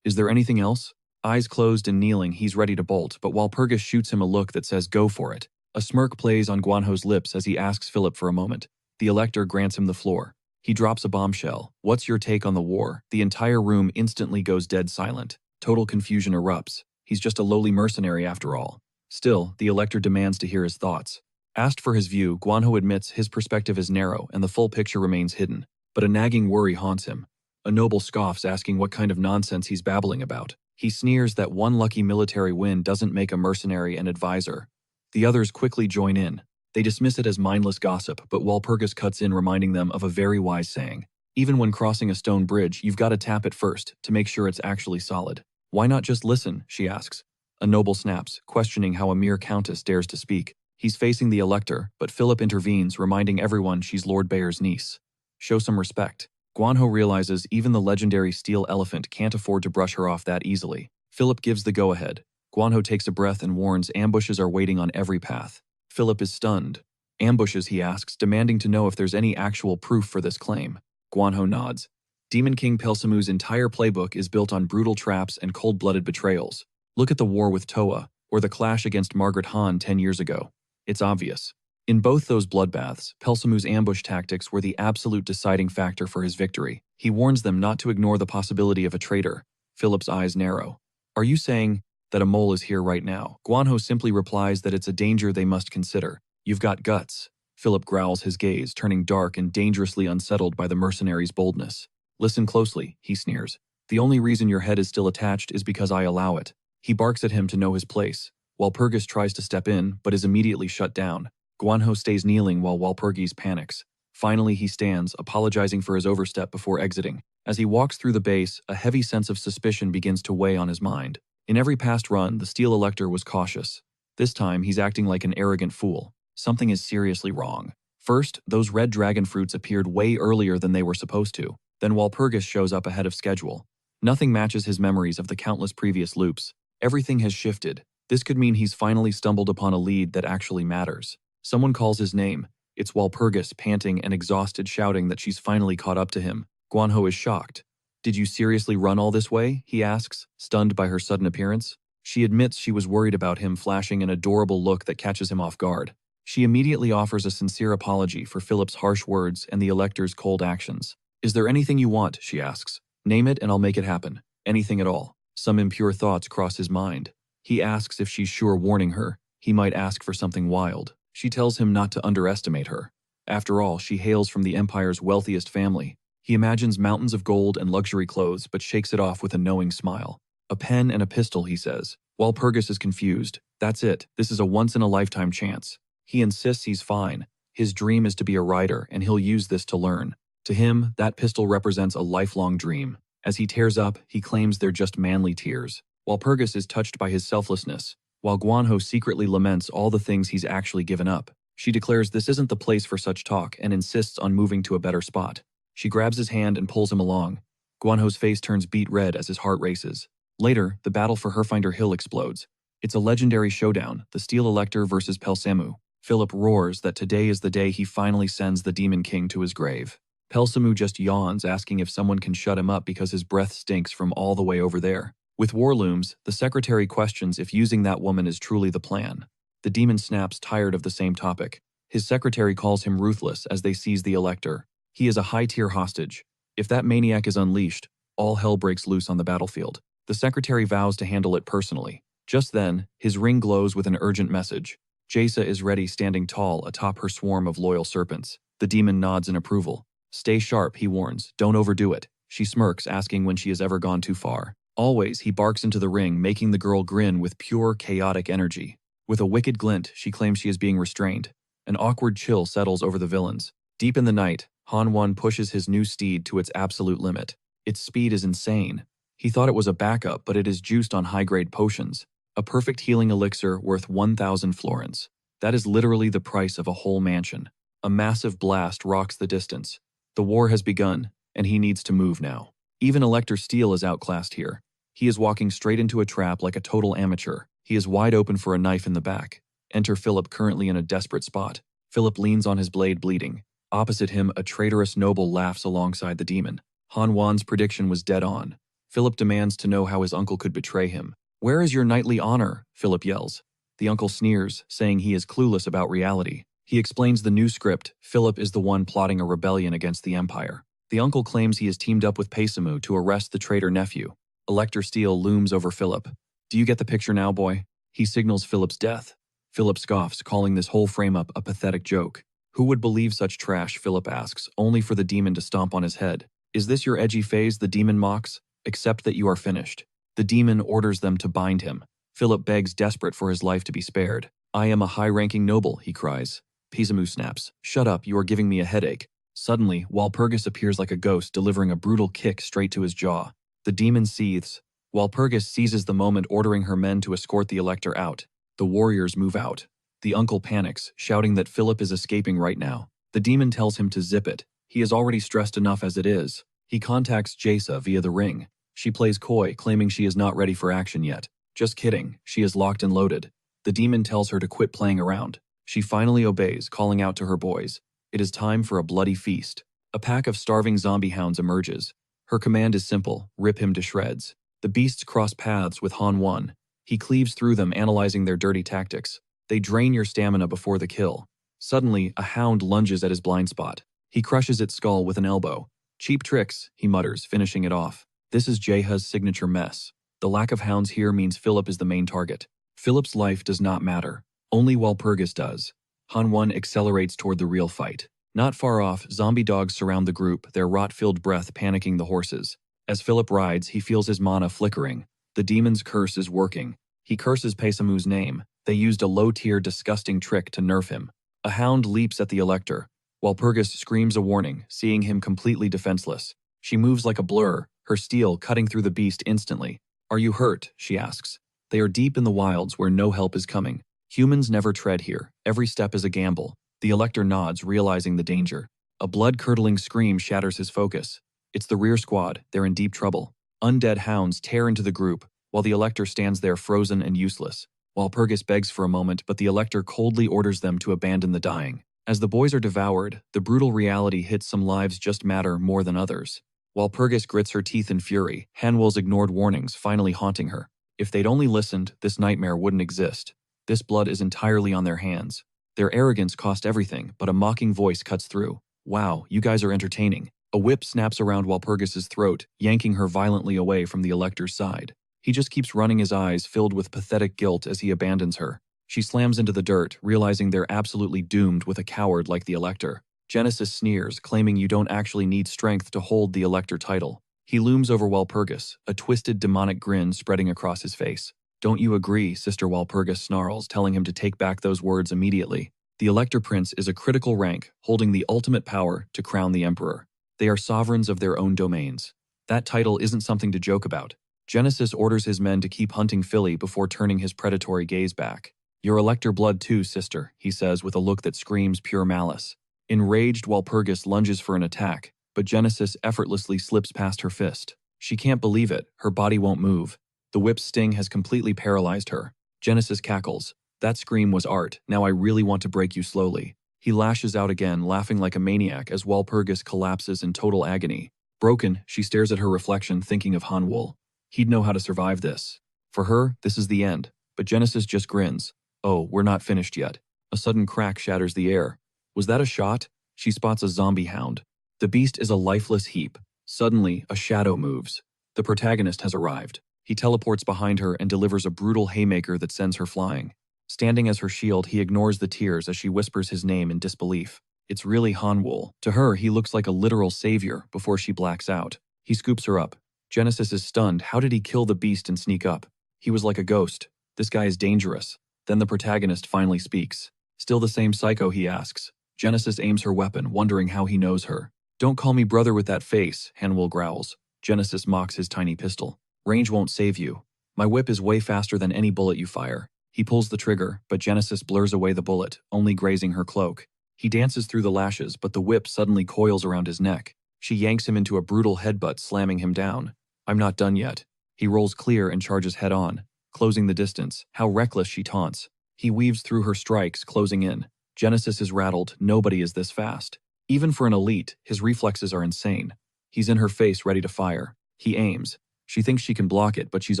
"Is there anything else?" Eyes closed and kneeling, he's ready to bolt, but Walpurgis shoots him a look that says, "Go for it." A smirk plays on Guanho's lips as he asks Philip for a moment. The Elector grants him the floor. He drops a bombshell. "What's your take on the war?" The entire room instantly goes dead silent. Total confusion erupts. He's just a lowly mercenary after all. Still, the Elector demands to hear his thoughts. Asked for his view, Guanho admits his perspective is narrow and the full picture remains hidden. But a nagging worry haunts him. A noble scoffs, asking what kind of nonsense he's babbling about. He sneers that one lucky military win doesn't make a mercenary an advisor. The others quickly join in. They dismiss it as mindless gossip, but Walpurgis cuts in, reminding them of a very wise saying. Even when crossing a stone bridge, you've got to tap it first to make sure it's actually solid. "Why not just listen?" she asks. A noble snaps, questioning how a mere countess dares to speak. He's facing the Elector, but Philip intervenes, reminding everyone she's Lord Bayer's niece. "Show some respect." Guanho realizes even the legendary steel elephant can't afford to brush her off that easily. Philip gives the go-ahead. Guanho takes a breath and warns ambushes are waiting on every path. Philip is stunned. "Ambushes?" he asks, demanding to know if there's any actual proof for this claim. Guanho nods. Demon King Pelsamu's entire playbook is built on brutal traps and cold-blooded betrayals. Look at the war with Toa, or the clash against Margaret Han 10 years ago. It's obvious. In both those bloodbaths, Pelsamu's ambush tactics were the absolute deciding factor for his victory. He warns them not to ignore the possibility of a traitor. Philip's eyes narrow. "Are you saying that a mole is here right now?" Guanho simply replies that it's a danger they must consider. "You've got guts." Philip growls, his gaze turning dark and dangerously unsettled by the mercenary's boldness. "Listen closely," he sneers. "The only reason your head is still attached is because I allow it." He barks at him to know his place. Walpurgis tries to step in, but is immediately shut down. Guanho stays kneeling while Walpurgis panics. Finally, he stands, apologizing for his overstep before exiting. As he walks through the base, a heavy sense of suspicion begins to weigh on his mind. In every past run, the Steel Elector was cautious. This time, he's acting like an arrogant fool. Something is seriously wrong. First, those red dragon fruits appeared way earlier than they were supposed to. Then Walpurgis shows up ahead of schedule. Nothing matches his memories of the countless previous loops. Everything has shifted. This could mean he's finally stumbled upon a lead that actually matters. Someone calls his name. It's Walpurgis, panting and exhausted, shouting that she's finally caught up to him. Guanho is shocked. "Did you seriously run all this way?" he asks, stunned by her sudden appearance. She admits she was worried about him, flashing an adorable look that catches him off guard. She immediately offers a sincere apology for Philip's harsh words and the Elector's cold actions. "Is there anything you want?" she asks. "Name it and I'll make it happen. Anything at all." Some impure thoughts cross his mind. He asks if she's sure, warning her he might ask for something wild. She tells him not to underestimate her. After all, she hails from the Empire's wealthiest family. He imagines mountains of gold and luxury clothes, but shakes it off with a knowing smile. "A pen and a pistol," he says. Walpurgis is confused. "That's it. This is a once-in-a-lifetime chance." He insists he's fine. His dream is to be a writer, and he'll use this to learn. To him, that pistol represents a lifelong dream. As he tears up, he claims they're just manly tears. Walpurgis is touched by his selflessness. while Guanho secretly laments all the things he's actually given up. She declares this isn't the place for such talk and insists on moving to a better spot. She grabs his hand and pulls him along. Guanho's face turns beet red as his heart races. Later, the battle for Herfinder Hill explodes. It's a legendary showdown, the Steel Elector versus Pelsamu. Philip roars that today is the day he finally sends the Demon King to his grave. Pelsamu just yawns, asking if someone can shut him up because his breath stinks from all the way over there. With war looms, the secretary questions if using that woman is truly the plan. The demon snaps, tired of the same topic. His secretary calls him ruthless as they seize the Elector. He is a high-tier hostage. If that maniac is unleashed, all hell breaks loose on the battlefield. The secretary vows to handle it personally. Just then, his ring glows with an urgent message. Jaisa is ready, standing tall atop her swarm of loyal serpents. The demon nods in approval. Stay sharp, he warns. Don't overdo it. She smirks, asking when she has ever gone too far. Always, he barks into the ring, making the girl grin with pure, chaotic energy. With a wicked glint, she claims she is being restrained. An awkward chill settles over the villains. Deep in the night, Han pushes his new steed to its absolute limit. Its speed is insane. He thought it was a backup, but it is juiced on high-grade potions. A perfect healing elixir worth 1,000 florins. That is literally the price of a whole mansion. A massive blast rocks the distance. The war has begun, and he needs to move now. Even Elector Steel is outclassed here. He is walking straight into a trap like a total amateur. He is wide open for a knife in the back. Enter Philip, currently in a desperate spot. Philip leans on his blade, bleeding. Opposite him, a traitorous noble laughs alongside the demon. Han prediction was dead on. Philip demands to know how his uncle could betray him. "Where is your knightly honor?" Philip yells. The uncle sneers, saying he is clueless about reality. He explains the new script. Philip is the one plotting a rebellion against the Empire. The uncle claims he has teamed up with Pesamu to arrest the traitor nephew. Elector Steel looms over Philip. "Do you get the picture now, boy?" He signals Philip's death. Philip scoffs, calling this whole frame-up a pathetic joke. "Who would believe such trash?" Philip asks, only for the demon to stomp on his head. "Is this your edgy phase?" the demon mocks. "Accept that you are finished." The demon orders them to bind him. Philip begs, desperate for his life to be spared. "I am a high-ranking noble," he cries. Pesamu snaps. "Shut up, you are giving me a headache." Suddenly, Walpurgis appears like a ghost, delivering a brutal kick straight to his jaw. The demon seethes. Walpurgis seizes the moment, ordering her men to escort the Elector out. The warriors move out. The uncle panics, shouting that Philip is escaping right now. The demon tells him to zip it. He is already stressed enough as it is. He contacts Jaisa via the ring. She plays coy, claiming she is not ready for action yet. Just kidding, she is locked and loaded. The demon tells her to quit playing around. She finally obeys, calling out to her boys. It is time for a bloody feast. A pack of starving zombie hounds emerges. Her command is simple: rip him to shreds. The beasts cross paths with Han. He cleaves through them, analyzing their dirty tactics. They drain your stamina before the kill. Suddenly, a hound lunges at his blind spot. He crushes its skull with an elbow. "Cheap tricks," he mutters, finishing it off. This is Jeha's signature mess. The lack of hounds here means Philip is the main target. Philip's life does not matter. Only Walpurgis does. Han accelerates toward the real fight. Not far off, zombie dogs surround the group, their rot-filled breath panicking the horses. As Philip rides, he feels his mana flickering. The demon's curse is working. He curses Pesamu's name. They used a low-tier, disgusting trick to nerf him. A hound leaps at the Elector. Walpurgis screams a warning, seeing him completely defenseless. She moves like a blur, her steel cutting through the beast instantly. "Are you hurt?" she asks. They are deep in the wilds where no help is coming. Humans never tread here. Every step is a gamble. The Elector nods, realizing the danger. A blood-curdling scream shatters his focus. It's the rear squad. They're in deep trouble. Undead hounds tear into the group, while the Elector stands there frozen and useless. Walpurgis begs for a moment, but the Elector coldly orders them to abandon the dying. As the boys are devoured, the brutal reality hits: some lives just matter more than others. Walpurgis grits her teeth in fury, Hanwell's ignored warnings finally haunting her. If they'd only listened, this nightmare wouldn't exist. This blood is entirely on their hands. Their arrogance cost everything, but a mocking voice cuts through. "Wow, you guys are entertaining." A whip snaps around Walpurgis's throat, yanking her violently away from the Elector's side. He just keeps running, his eyes filled with pathetic guilt as he abandons her. She slams into the dirt, realizing they're absolutely doomed with a coward like the Elector. Genesis sneers, claiming you don't actually need strength to hold the Elector title. He looms over Walpurgis, a twisted demonic grin spreading across his face. "Don't you agree?" Sister Walpurgis snarls, telling him to take back those words immediately. The Elector Prince is a critical rank, holding the ultimate power to crown the Emperor. They are sovereigns of their own domains. That title isn't something to joke about. Genesis orders his men to keep hunting Philly before turning his predatory gaze back. "You're Elector blood too, sister," he says with a look that screams pure malice. Enraged, Walpurgis lunges for an attack, but Genesis effortlessly slips past her fist. She can't believe it, her body won't move. The whip's sting has completely paralyzed her. Genesis cackles. "That scream was art, now I really want to break you slowly." He lashes out again, laughing like a maniac as Walpurgis collapses in total agony. Broken, she stares at her reflection, thinking of Hanwul. He'd know how to survive this. For her, this is the end, but Genesis just grins. "Oh, we're not finished yet." A sudden crack shatters the air. Was that a shot? She spots a zombie hound. The beast is a lifeless heap. Suddenly, a shadow moves. The protagonist has arrived. He teleports behind her and delivers a brutal haymaker that sends her flying. Standing as her shield, he ignores the tears as she whispers his name in disbelief. It's really Hanwul. To her, he looks like a literal savior before she blacks out. He scoops her up. Genesis is stunned. How did he kill the beast and sneak up? He was like a ghost. This guy is dangerous. Then the protagonist finally speaks. "Still the same psycho?" he asks. Genesis aims her weapon, wondering how he knows her. "Don't call me brother with that face," Hanwul growls. Genesis mocks his tiny pistol. "Range won't save you. My whip is way faster than any bullet you fire." He pulls the trigger, but Genesis blurs away the bullet, only grazing her cloak. He dances through the lashes, but the whip suddenly coils around his neck. She yanks him into a brutal headbutt, slamming him down. "I'm not done yet." He rolls clear and charges head-on, closing the distance. How reckless, she taunts. He weaves through her strikes, closing in. Genesis is rattled. Nobody is this fast. Even for an elite, his reflexes are insane. He's in her face, ready to fire. He aims. She thinks she can block it, but she's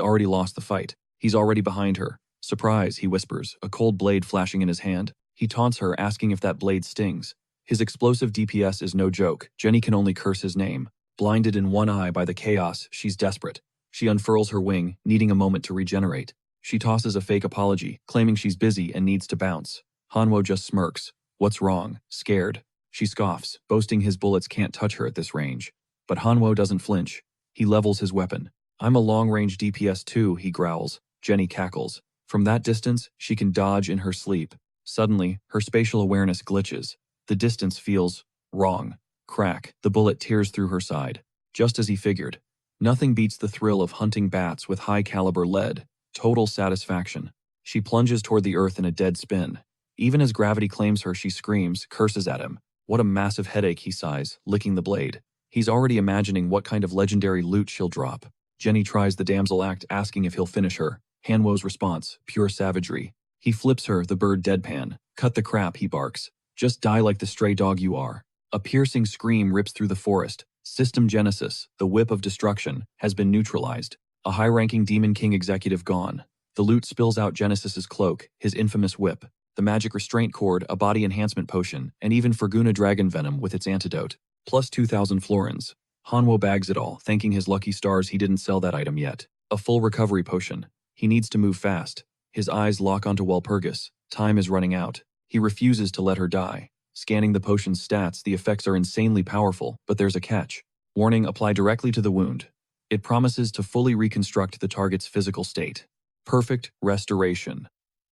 already lost the fight. He's already behind her. "Surprise," he whispers, a cold blade flashing in his hand. He taunts her, asking if that blade stings. His explosive DPS is no joke. Jenny can only curse his name. Blinded in one eye by the chaos, she's desperate. She unfurls her wing, needing a moment to regenerate. She tosses a fake apology, claiming she's busy and needs to bounce. Hanwoo just smirks. "What's wrong?" Scared. She scoffs, boasting his bullets can't touch her at this range. But Hanwoo doesn't flinch. He levels his weapon. "I'm a long-range DPS too," he growls. Jenny cackles. From that distance, she can dodge in her sleep. Suddenly, her spatial awareness glitches. The distance feels wrong. Crack, the bullet tears through her side. Just as he figured. Nothing beats the thrill of hunting bats with high-caliber lead. Total satisfaction. She plunges toward the earth in a dead spin. Even as gravity claims her, she screams, curses at him. "What a massive headache," he sighs, licking the blade. He's already imagining what kind of legendary loot she'll drop. Jenny tries the damsel act, asking if he'll finish her. Hanwoo's response, pure savagery. He flips her, the bird deadpan. "Cut the crap," he barks. "Just die like the stray dog you are." A piercing scream rips through the forest. System Genesis, the whip of destruction, has been neutralized. A high-ranking Demon King executive gone. The loot spills out Genesis's cloak, his infamous whip, the magic restraint cord, a body enhancement potion, and even Ferguna dragon venom with its antidote. Plus 2,000 florins. Hanwoo bags it all, thanking his lucky stars he didn't sell that item yet. A full recovery potion. He needs to move fast. His eyes lock onto Walpurgis. Time is running out. He refuses to let her die. Scanning the potion's stats, the effects are insanely powerful, but there's a catch. Warning, apply directly to the wound. It promises to fully reconstruct the target's physical state. Perfect restoration.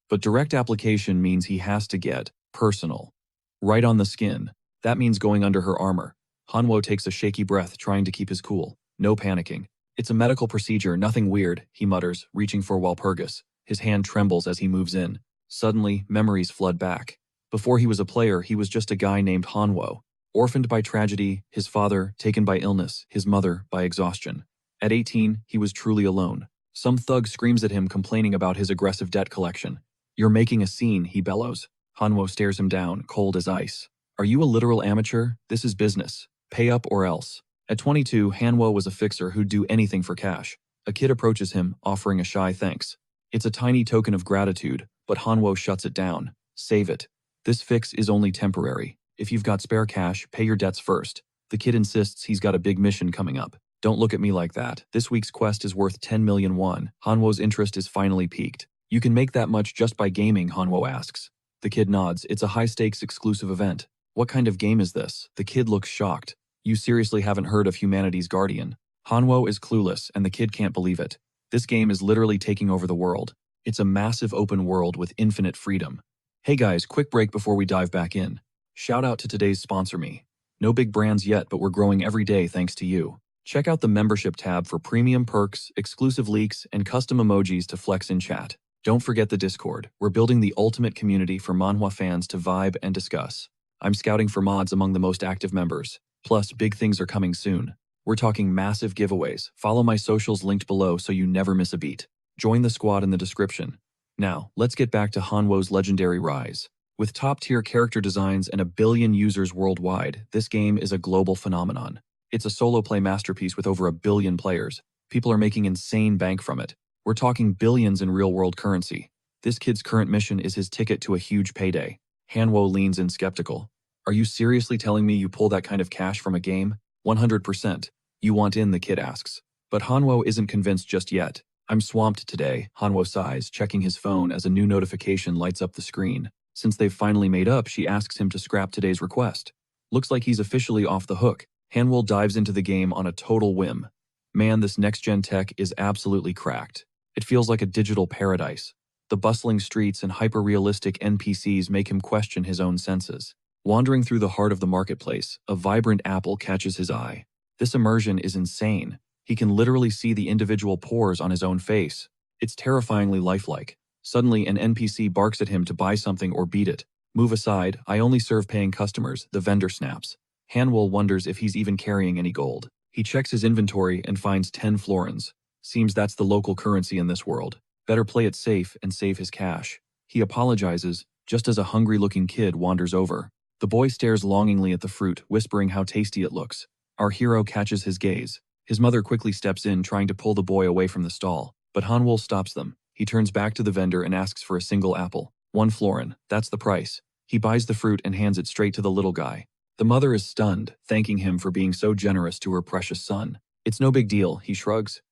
But direct application means he has to get personal. Right on the skin. That means going under her armor. Hanwoo takes a shaky breath, trying to keep his cool. No panicking. "It's a medical procedure, nothing weird," he mutters, reaching for Walpurgis. His hand trembles as he moves in. Suddenly, memories flood back. Before he was a player, he was just a guy named Hanwoo. Orphaned by tragedy, his father taken by illness, his mother by exhaustion. At 18, he was truly alone. Some thug screams at him, complaining about his aggressive debt collection. "You're making a scene," he bellows. Hanwoo stares him down, cold as ice. "Are you a literal amateur? This is business. Pay up or else." At 22, Hanwoo was a fixer who'd do anything for cash. A kid approaches him, offering a shy thanks. It's a tiny token of gratitude, but Hanwoo shuts it down. "Save it. This fix is only temporary. If you've got spare cash, pay your debts first." The kid insists he's got a big mission coming up. "Don't look at me like that. This week's quest is worth 10 million won. Hanwoo's interest is finally piqued. "You can make that much just by gaming?" Hanwoo asks. The kid nods. "It's a high-stakes exclusive event." "What kind of game is this?" The kid looks shocked. "You seriously haven't heard of Humanity's Guardian?" Hanwoo is clueless, and the kid can't believe it. This game is literally taking over the world. It's a massive open world with infinite freedom. Hey guys, quick break before we dive back in. Shout out to today's sponsor me. No big brands yet, but we're growing every day thanks to you. Check out the membership tab for premium perks, exclusive leaks, and custom emojis to flex in chat. Don't forget the Discord. We're building the ultimate community for manhwa fans to vibe and discuss. I'm scouting for mods among the most active members. Plus, big things are coming soon. We're talking massive giveaways. Follow my socials linked below so you never miss a beat. Join the squad in the description. Now, let's get back to Hanwho's legendary rise. With top-tier character designs and a billion users worldwide, this game is a global phenomenon. It's a solo play masterpiece with over a billion players. People are making insane bank from it. We're talking billions in real-world currency. This kid's current mission is his ticket to a huge payday. Hanwho leans in skeptical. Are you seriously telling me you pull that kind of cash from a game? 100%. You want in, the kid asks. But Hanwho isn't convinced just yet. I'm swamped today, Hanwho sighs, checking his phone as a new notification lights up the screen. Since they've finally made up, she asks him to scrap today's request. Looks like he's officially off the hook. Hanwho dives into the game on a total whim. Man, this next-gen tech is absolutely cracked. It feels like a digital paradise. The bustling streets and hyper-realistic NPCs make him question his own senses. Wandering through the heart of the marketplace, a vibrant apple catches his eye. This immersion is insane. He can literally see the individual pores on his own face. It's terrifyingly lifelike. Suddenly, an NPC barks at him to buy something or beat it. Move aside, I only serve paying customers, the vendor snaps. Hanwho wonders if he's even carrying any gold. He checks his inventory and finds 10 florins. Seems that's the local currency in this world. Better play it safe and save his cash. He apologizes, just as a hungry-looking kid wanders over. The boy stares longingly at the fruit, whispering how tasty it looks. Our hero catches his gaze. His mother quickly steps in, trying to pull the boy away from the stall. But Hanwho stops them. He turns back to the vendor and asks for a single apple. 1 florin, that's the price. He buys the fruit and hands it straight to the little guy. The mother is stunned, thanking him for being so generous to her precious son. It's no big deal, he shrugs.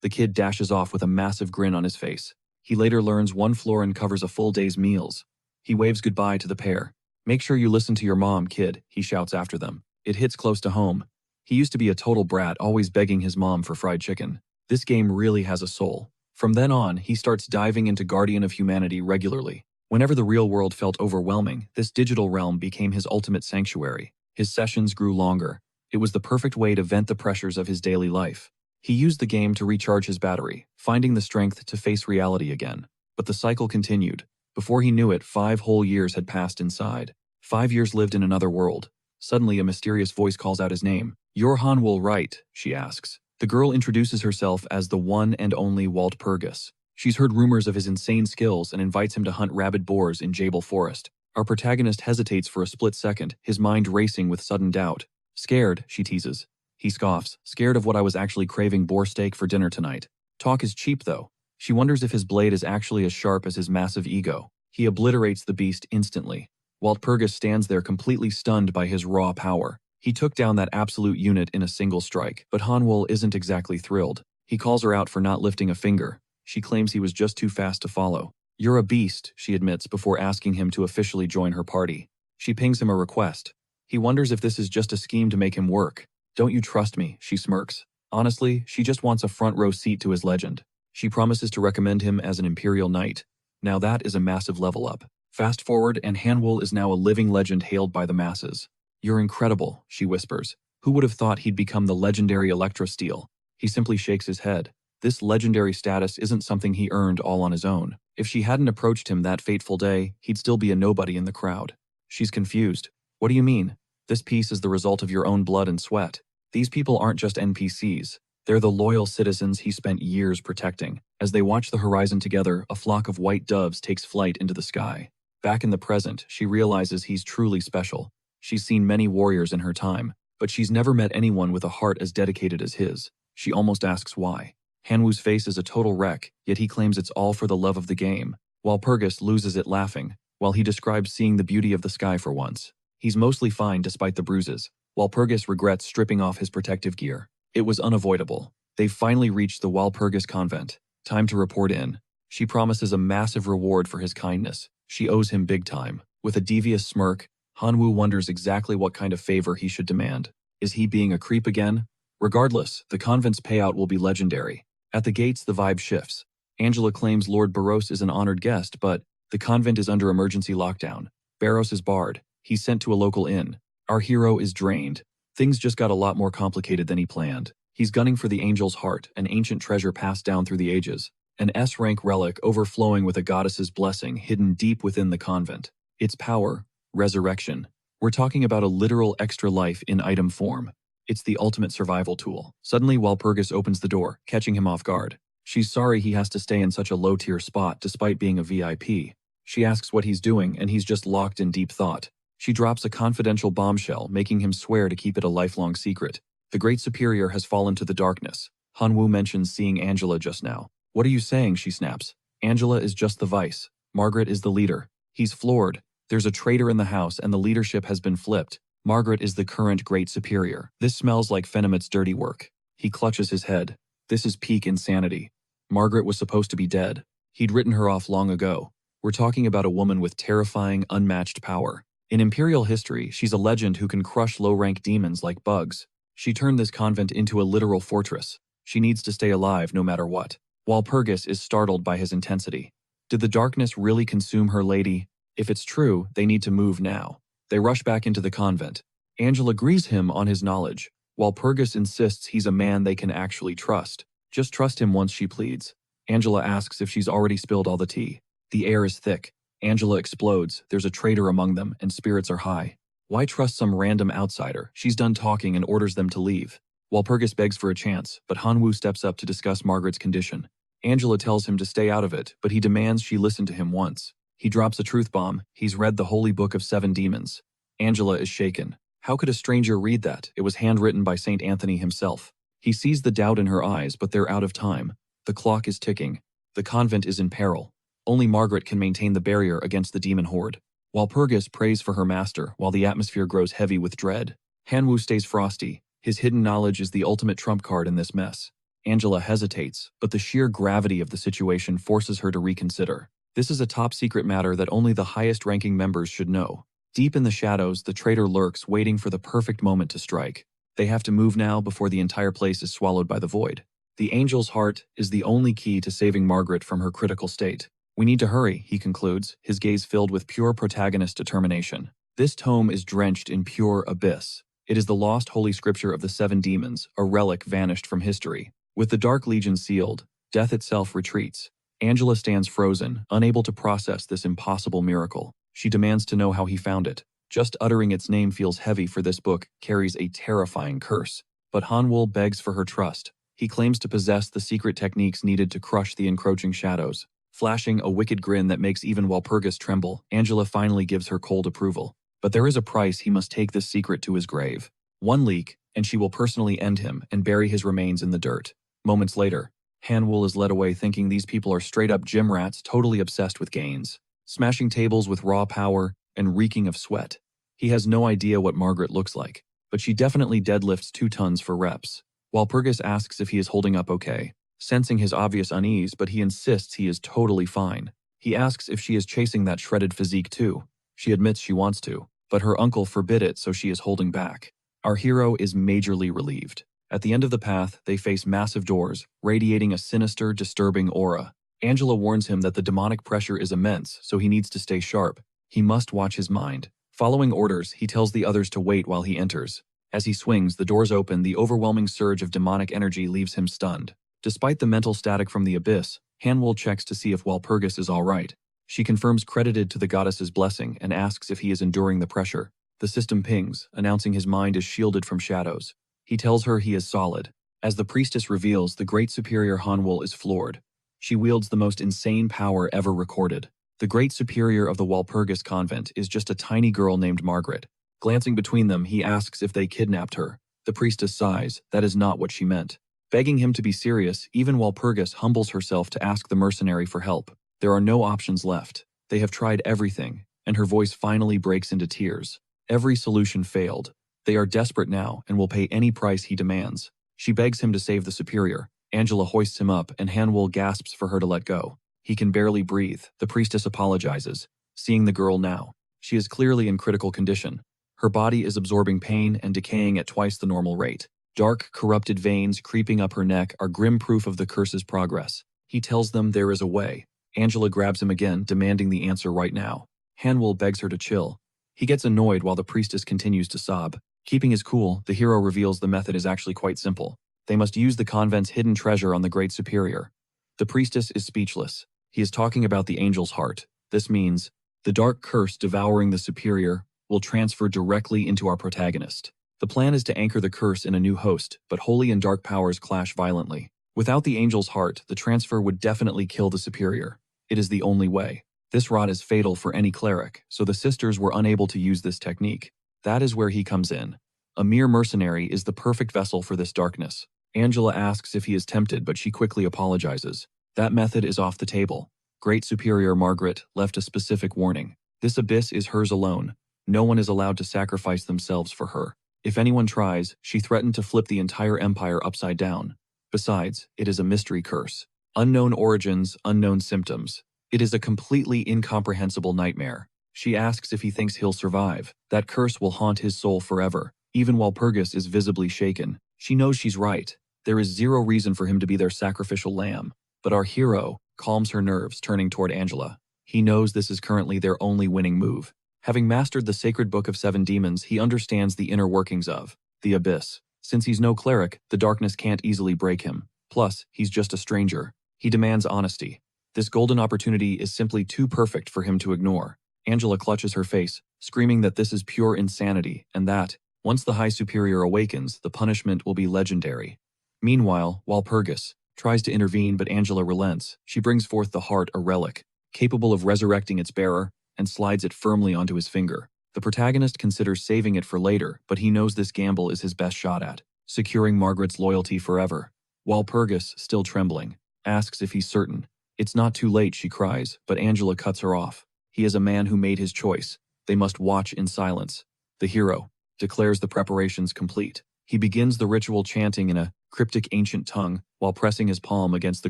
The kid dashes off with a massive grin on his face. He later learns 1 florin covers a full day's meals. He waves goodbye to the pair. Make sure you listen to your mom, kid, he shouts after them. It hits close to home. He used to be a total brat, always begging his mom for fried chicken. This game really has a soul. From then on, he starts diving into Guardian of Humanity regularly. Whenever the real world felt overwhelming, this digital realm became his ultimate sanctuary. His sessions grew longer. It was the perfect way to vent the pressures of his daily life. He used the game to recharge his battery, finding the strength to face reality again. But the cycle continued. Before he knew it, 5 whole years had passed inside. 5 years lived in another world. Suddenly, a mysterious voice calls out his name. You're Hanwho, right? She asks. The girl introduces herself as the one and only Walpurgis. She's heard rumors of his insane skills and invites him to hunt rabid boars in Jabal Forest. Our protagonist hesitates for a split second, his mind racing with sudden doubt. Scared, she teases. He scoffs, scared of what I was actually craving boar steak for dinner tonight. Talk is cheap, though. She wonders if his blade is actually as sharp as his massive ego. He obliterates the beast instantly. Walpurgis stands there completely stunned by his raw power. He took down that absolute unit in a single strike, but Hanwho isn't exactly thrilled. He calls her out for not lifting a finger. She claims he was just too fast to follow. You're a beast, she admits before asking him to officially join her party. She pings him a request. He wonders if this is just a scheme to make him work. Don't you trust me, she smirks. Honestly, she just wants a front row seat to his legend. She promises to recommend him as an Imperial Knight. Now that is a massive level up. Fast forward, and Hanwho is now a living legend hailed by the masses. You're incredible, she whispers. Who would have thought he'd become the legendary Electro-Steel? He simply shakes his head. This legendary status isn't something he earned all on his own. If she hadn't approached him that fateful day, he'd still be a nobody in the crowd. She's confused. What do you mean? This peace is the result of your own blood and sweat. These people aren't just NPCs. They're the loyal citizens he spent years protecting. As they watch the horizon together, a flock of white doves takes flight into the sky. Back in the present, she realizes he's truly special. She's seen many warriors in her time, but she's never met anyone with a heart as dedicated as his. She almost asks why. Hanwho's face is a total wreck, yet he claims it's all for the love of the game. Walpurgis loses it laughing, while he describes seeing the beauty of the sky for once. He's mostly fine despite the bruises. Walpurgis regrets stripping off his protective gear. It was unavoidable. They've finally reached the Walpurgis convent. Time to report in. She promises a massive reward for his kindness. She owes him big time. With a devious smirk, Hanwho wonders exactly what kind of favor he should demand. Is he being a creep again? Regardless, the convent's payout will be legendary. At the gates, the vibe shifts. Angela claims Lord Barros is an honored guest, but the convent is under emergency lockdown. Barros is barred. He's sent to a local inn. Our hero is drained. Things just got a lot more complicated than he planned. He's gunning for the angel's heart, an ancient treasure passed down through the ages. An S-rank relic overflowing with a goddess's blessing hidden deep within the convent. Its power, resurrection. We're talking about a literal extra life in item form. It's the ultimate survival tool. Suddenly, Walpurgis opens the door, catching him off guard. She's sorry he has to stay in such a low-tier spot despite being a VIP. She asks what he's doing, and he's just locked in deep thought. She drops a confidential bombshell, making him swear to keep it a lifelong secret. The Great Superior has fallen to the darkness. Hanwoo mentions seeing Angela just now. What are you saying? She snaps. Angela is just the vice. Margaret is the leader. He's floored. There's a traitor in the house and the leadership has been flipped. Margaret is the current Great Superior. This smells like Fenomet's dirty work. He clutches his head. This is peak insanity. Margaret was supposed to be dead. He'd written her off long ago. We're talking about a woman with terrifying, unmatched power. In Imperial history, she's a legend who can crush low-rank demons like bugs. She turned this convent into a literal fortress. She needs to stay alive no matter what. Walpurgis is startled by his intensity. Did the darkness really consume her lady? If it's true, they need to move now. They rush back into the convent. Angela agrees him on his knowledge. Walpurgis insists he's a man they can actually trust. Just trust him once, she pleads. Angela asks if she's already spilled all the tea. The air is thick. Angela explodes. There's a traitor among them, and spirits are high. Why trust some random outsider? She's done talking and orders them to leave. Walpurgis begs for a chance, but Hanwoo steps up to discuss Margaret's condition. Angela tells him to stay out of it, but he demands she listen to him once. He drops a truth bomb. He's read the Holy Book of 7 Demons. Angela is shaken. How could a stranger read that? It was handwritten by Saint Anthony himself. He sees the doubt in her eyes, but they're out of time. The clock is ticking. The convent is in peril. Only Margaret can maintain the barrier against the demon horde. Walpurgis prays for her master, while the atmosphere grows heavy with dread. Hanwoo stays frosty. His hidden knowledge is the ultimate trump card in this mess. Angela hesitates, but the sheer gravity of the situation forces her to reconsider. This is a top-secret matter that only the highest-ranking members should know. Deep in the shadows, the traitor lurks, waiting for the perfect moment to strike. They have to move now before the entire place is swallowed by the void. The angel's heart is the only key to saving Margaret from her critical state. We need to hurry, he concludes, his gaze filled with pure protagonist determination. This tome is drenched in pure abyss. It is the lost holy scripture of the 7 demons, a relic vanished from history. With the Dark Legion sealed, death itself retreats. Angela stands frozen, unable to process this impossible miracle. She demands to know how he found it. Just uttering its name feels heavy, for this book carries a terrifying curse. But Hanwoo begs for her trust. He claims to possess the secret techniques needed to crush the encroaching shadows. Flashing a wicked grin that makes even Walpurgis tremble, Angela finally gives her cold approval. But there is a price. He must take this secret to his grave. One leak, and she will personally end him and bury his remains in the dirt. Moments later, Hanwoo is led away thinking these people are straight-up gym rats totally obsessed with gains, smashing tables with raw power and reeking of sweat. He has no idea what Margaret looks like, but she definitely deadlifts 2 tons for reps. Walpurgis asks if he is holding up okay, sensing his obvious unease, but he insists he is totally fine. He asks if she is chasing that shredded physique too. She admits she wants to, but her uncle forbid it, so she is holding back. Our hero is majorly relieved. At the end of the path, they face massive doors, radiating a sinister, disturbing aura. Angela warns him that the demonic pressure is immense, so he needs to stay sharp. He must watch his mind. Following orders, he tells the others to wait while he enters. As he swings, the doors open. The overwhelming surge of demonic energy leaves him stunned. Despite the mental static from the abyss, Hanwoo checks to see if Walpurgis is all right. She confirms credited to the goddess's blessing and asks if he is enduring the pressure. The system pings, announcing his mind is shielded from shadows. He tells her he is solid. As the priestess reveals, the Great Superior Hanwoo is floored. She wields the most insane power ever recorded. The Great Superior of the Walpurgis convent is just a tiny girl named Margaret. Glancing between them, he asks if they kidnapped her. The priestess sighs. That is not what she meant. Begging him to be serious, even Walpurgis humbles herself to ask the mercenary for help. There are no options left. They have tried everything, and her voice finally breaks into tears. Every solution failed. They are desperate now and will pay any price he demands. She begs him to save the superior. Angela hoists him up, and Hanwoo gasps for her to let go. He can barely breathe. The priestess apologizes. Seeing the girl now, she is clearly in critical condition. Her body is absorbing pain and decaying at twice the normal rate. Dark, corrupted veins creeping up her neck are grim proof of the curse's progress. He tells them there is a way. Angela grabs him again, demanding the answer right now. Hanwoo begs her to chill. He gets annoyed while the priestess continues to sob. Keeping his cool, the hero reveals the method is actually quite simple. They must use the convent's hidden treasure on the Great Superior. The priestess is speechless. He is talking about the angel's heart. This means, the dark curse devouring the superior will transfer directly into our protagonist. The plan is to anchor the curse in a new host, but holy and dark powers clash violently. Without the angel's heart, the transfer would definitely kill the superior. It is the only way. This rot is fatal for any cleric, so the sisters were unable to use this technique. That is where he comes in. A mere mercenary is the perfect vessel for this darkness. Angela asks if he is tempted, but she quickly apologizes. That method is off the table. Great Superior Margaret left a specific warning. This abyss is hers alone. No one is allowed to sacrifice themselves for her. If anyone tries, she threatened to flip the entire empire upside down. Besides, it is a mystery curse. Unknown origins, unknown symptoms. It is a completely incomprehensible nightmare. She asks if he thinks he'll survive. That curse will haunt his soul forever. Even while Purgus is visibly shaken, she knows she's right. There is zero reason for him to be their sacrificial lamb. But our hero calms her nerves, turning toward Angela. He knows this is currently their only winning move. Having mastered the sacred book of 7 demons, he understands the inner workings of the abyss. Since he's no cleric, the darkness can't easily break him. Plus, he's just a stranger. He demands honesty. This golden opportunity is simply too perfect for him to ignore. Angela clutches her face, screaming that this is pure insanity, and that, once the High Superior awakens, the punishment will be legendary. Meanwhile, Walpurgis tries to intervene, but Angela relents. She brings forth the heart, a relic, capable of resurrecting its bearer, and slides it firmly onto his finger. The protagonist considers saving it for later, but he knows this gamble is his best shot at securing Margaret's loyalty forever. Walpurgis, still trembling, asks if he's certain. It's not too late, she cries, but Angela cuts her off. He is a man who made his choice. They must watch in silence. The hero declares the preparations complete. He begins the ritual, chanting in a cryptic ancient tongue while pressing his palm against the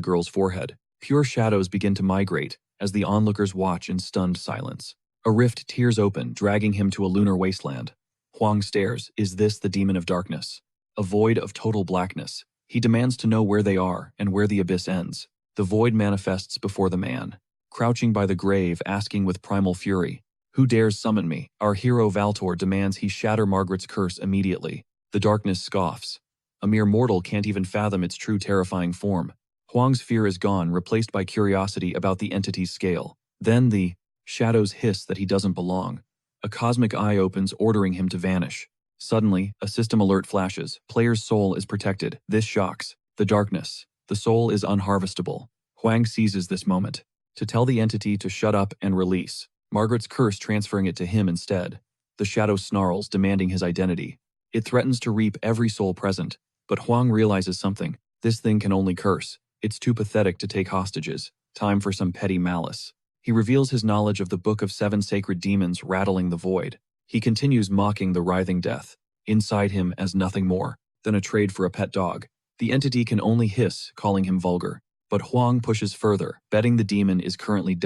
girl's forehead. Pure shadows begin to migrate as the onlookers watch in stunned silence. A rift tears open, dragging him to a lunar wasteland. Huang stares. Is this the demon of darkness? A void of total blackness. He demands to know where they are and where the abyss ends. The void manifests before the man, crouching by the grave, asking with primal fury, "Who dares summon me?" Our hero Valtor demands he shatter Margaret's curse immediately. The darkness scoffs. A mere mortal can't even fathom its true terrifying form. Huang's fear is gone, replaced by curiosity about the entity's scale. Then the shadows hiss that he doesn't belong. A cosmic eye opens, ordering him to vanish. Suddenly, a system alert flashes. Player's soul is protected. This shocks the darkness. The soul is unharvestable. Huang seizes this moment to tell the entity to shut up and release Margaret's curse, transferring it to him instead. The shadow snarls, demanding his identity. It threatens to reap every soul present, but Huang realizes something. This thing can only curse. It's too pathetic to take hostages. Time for some petty malice. He reveals his knowledge of the Book of 7 Sacred Demons, rattling the void. He continues mocking the writhing death inside him as nothing more than a trade for a pet dog. The entity can only hiss, calling him vulgar. But Huang pushes further, betting the demon is currently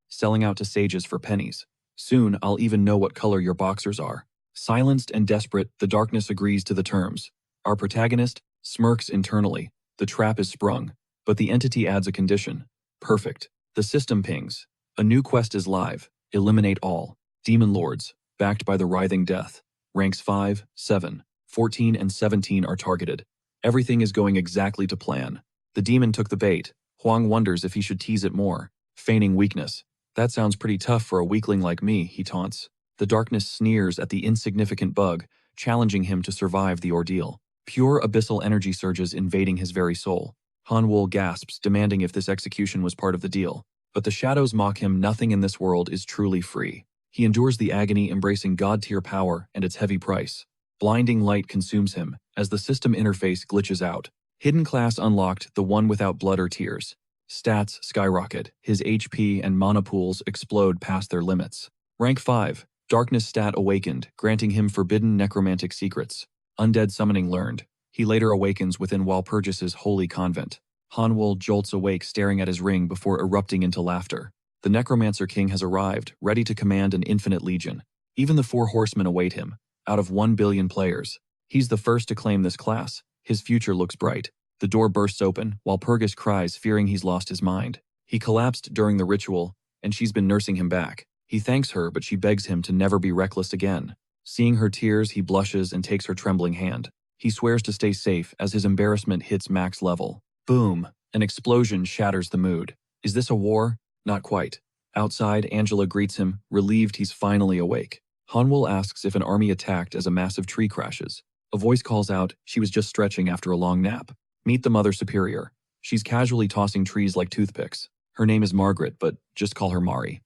selling out to sages for pennies. Soon, I'll even know what color your boxers are. Silenced and desperate, the darkness agrees to the terms. Our protagonist smirks internally. The trap is sprung, but the entity adds a condition. Perfect. The system pings. A new quest is live. Eliminate all demon lords, backed by the writhing death. Ranks 5, 7, 14, and 17 are targeted. Everything is going exactly to plan. The demon took the bait. Huang wonders if he should tease it more, feigning weakness. That sounds pretty tough for a weakling like me, he taunts. The darkness sneers at the insignificant bug, challenging him to survive the ordeal. Pure abyssal energy surges, invading his very soul. Hanwol gasps, demanding if this execution was part of the deal. But the shadows mock him. Nothing in this world is truly free. He endures the agony, embracing god-tier power and its heavy price. Blinding light consumes him as the system interface glitches out. Hidden class unlocked, the one without blood or tears. Stats skyrocket. His HP and mana pools explode past their limits. Rank 5. Darkness stat awakened, granting him forbidden necromantic secrets. Undead summoning learned. He later awakens within Walpurgis's holy convent. Hanwol jolts awake, staring at his ring before erupting into laughter. The Necromancer King has arrived, ready to command an infinite legion. Even the 4 horsemen await him. Out of 1 billion players, he's the first to claim this class. His future looks bright. The door bursts open, while Purgus cries, fearing he's lost his mind. He collapsed during the ritual, and she's been nursing him back. He thanks her, but she begs him to never be reckless again. Seeing her tears, he blushes and takes her trembling hand. He swears to stay safe as his embarrassment hits max level. Boom! An explosion shatters the mood. Is this a war? Not quite. Outside, Angela greets him, relieved he's finally awake. Hanwol asks if an army attacked as a massive tree crashes. A voice calls out she was just stretching after a long nap. Meet the Mother Superior. She's casually tossing trees like toothpicks. Her name is Margaret, but just call her Mari.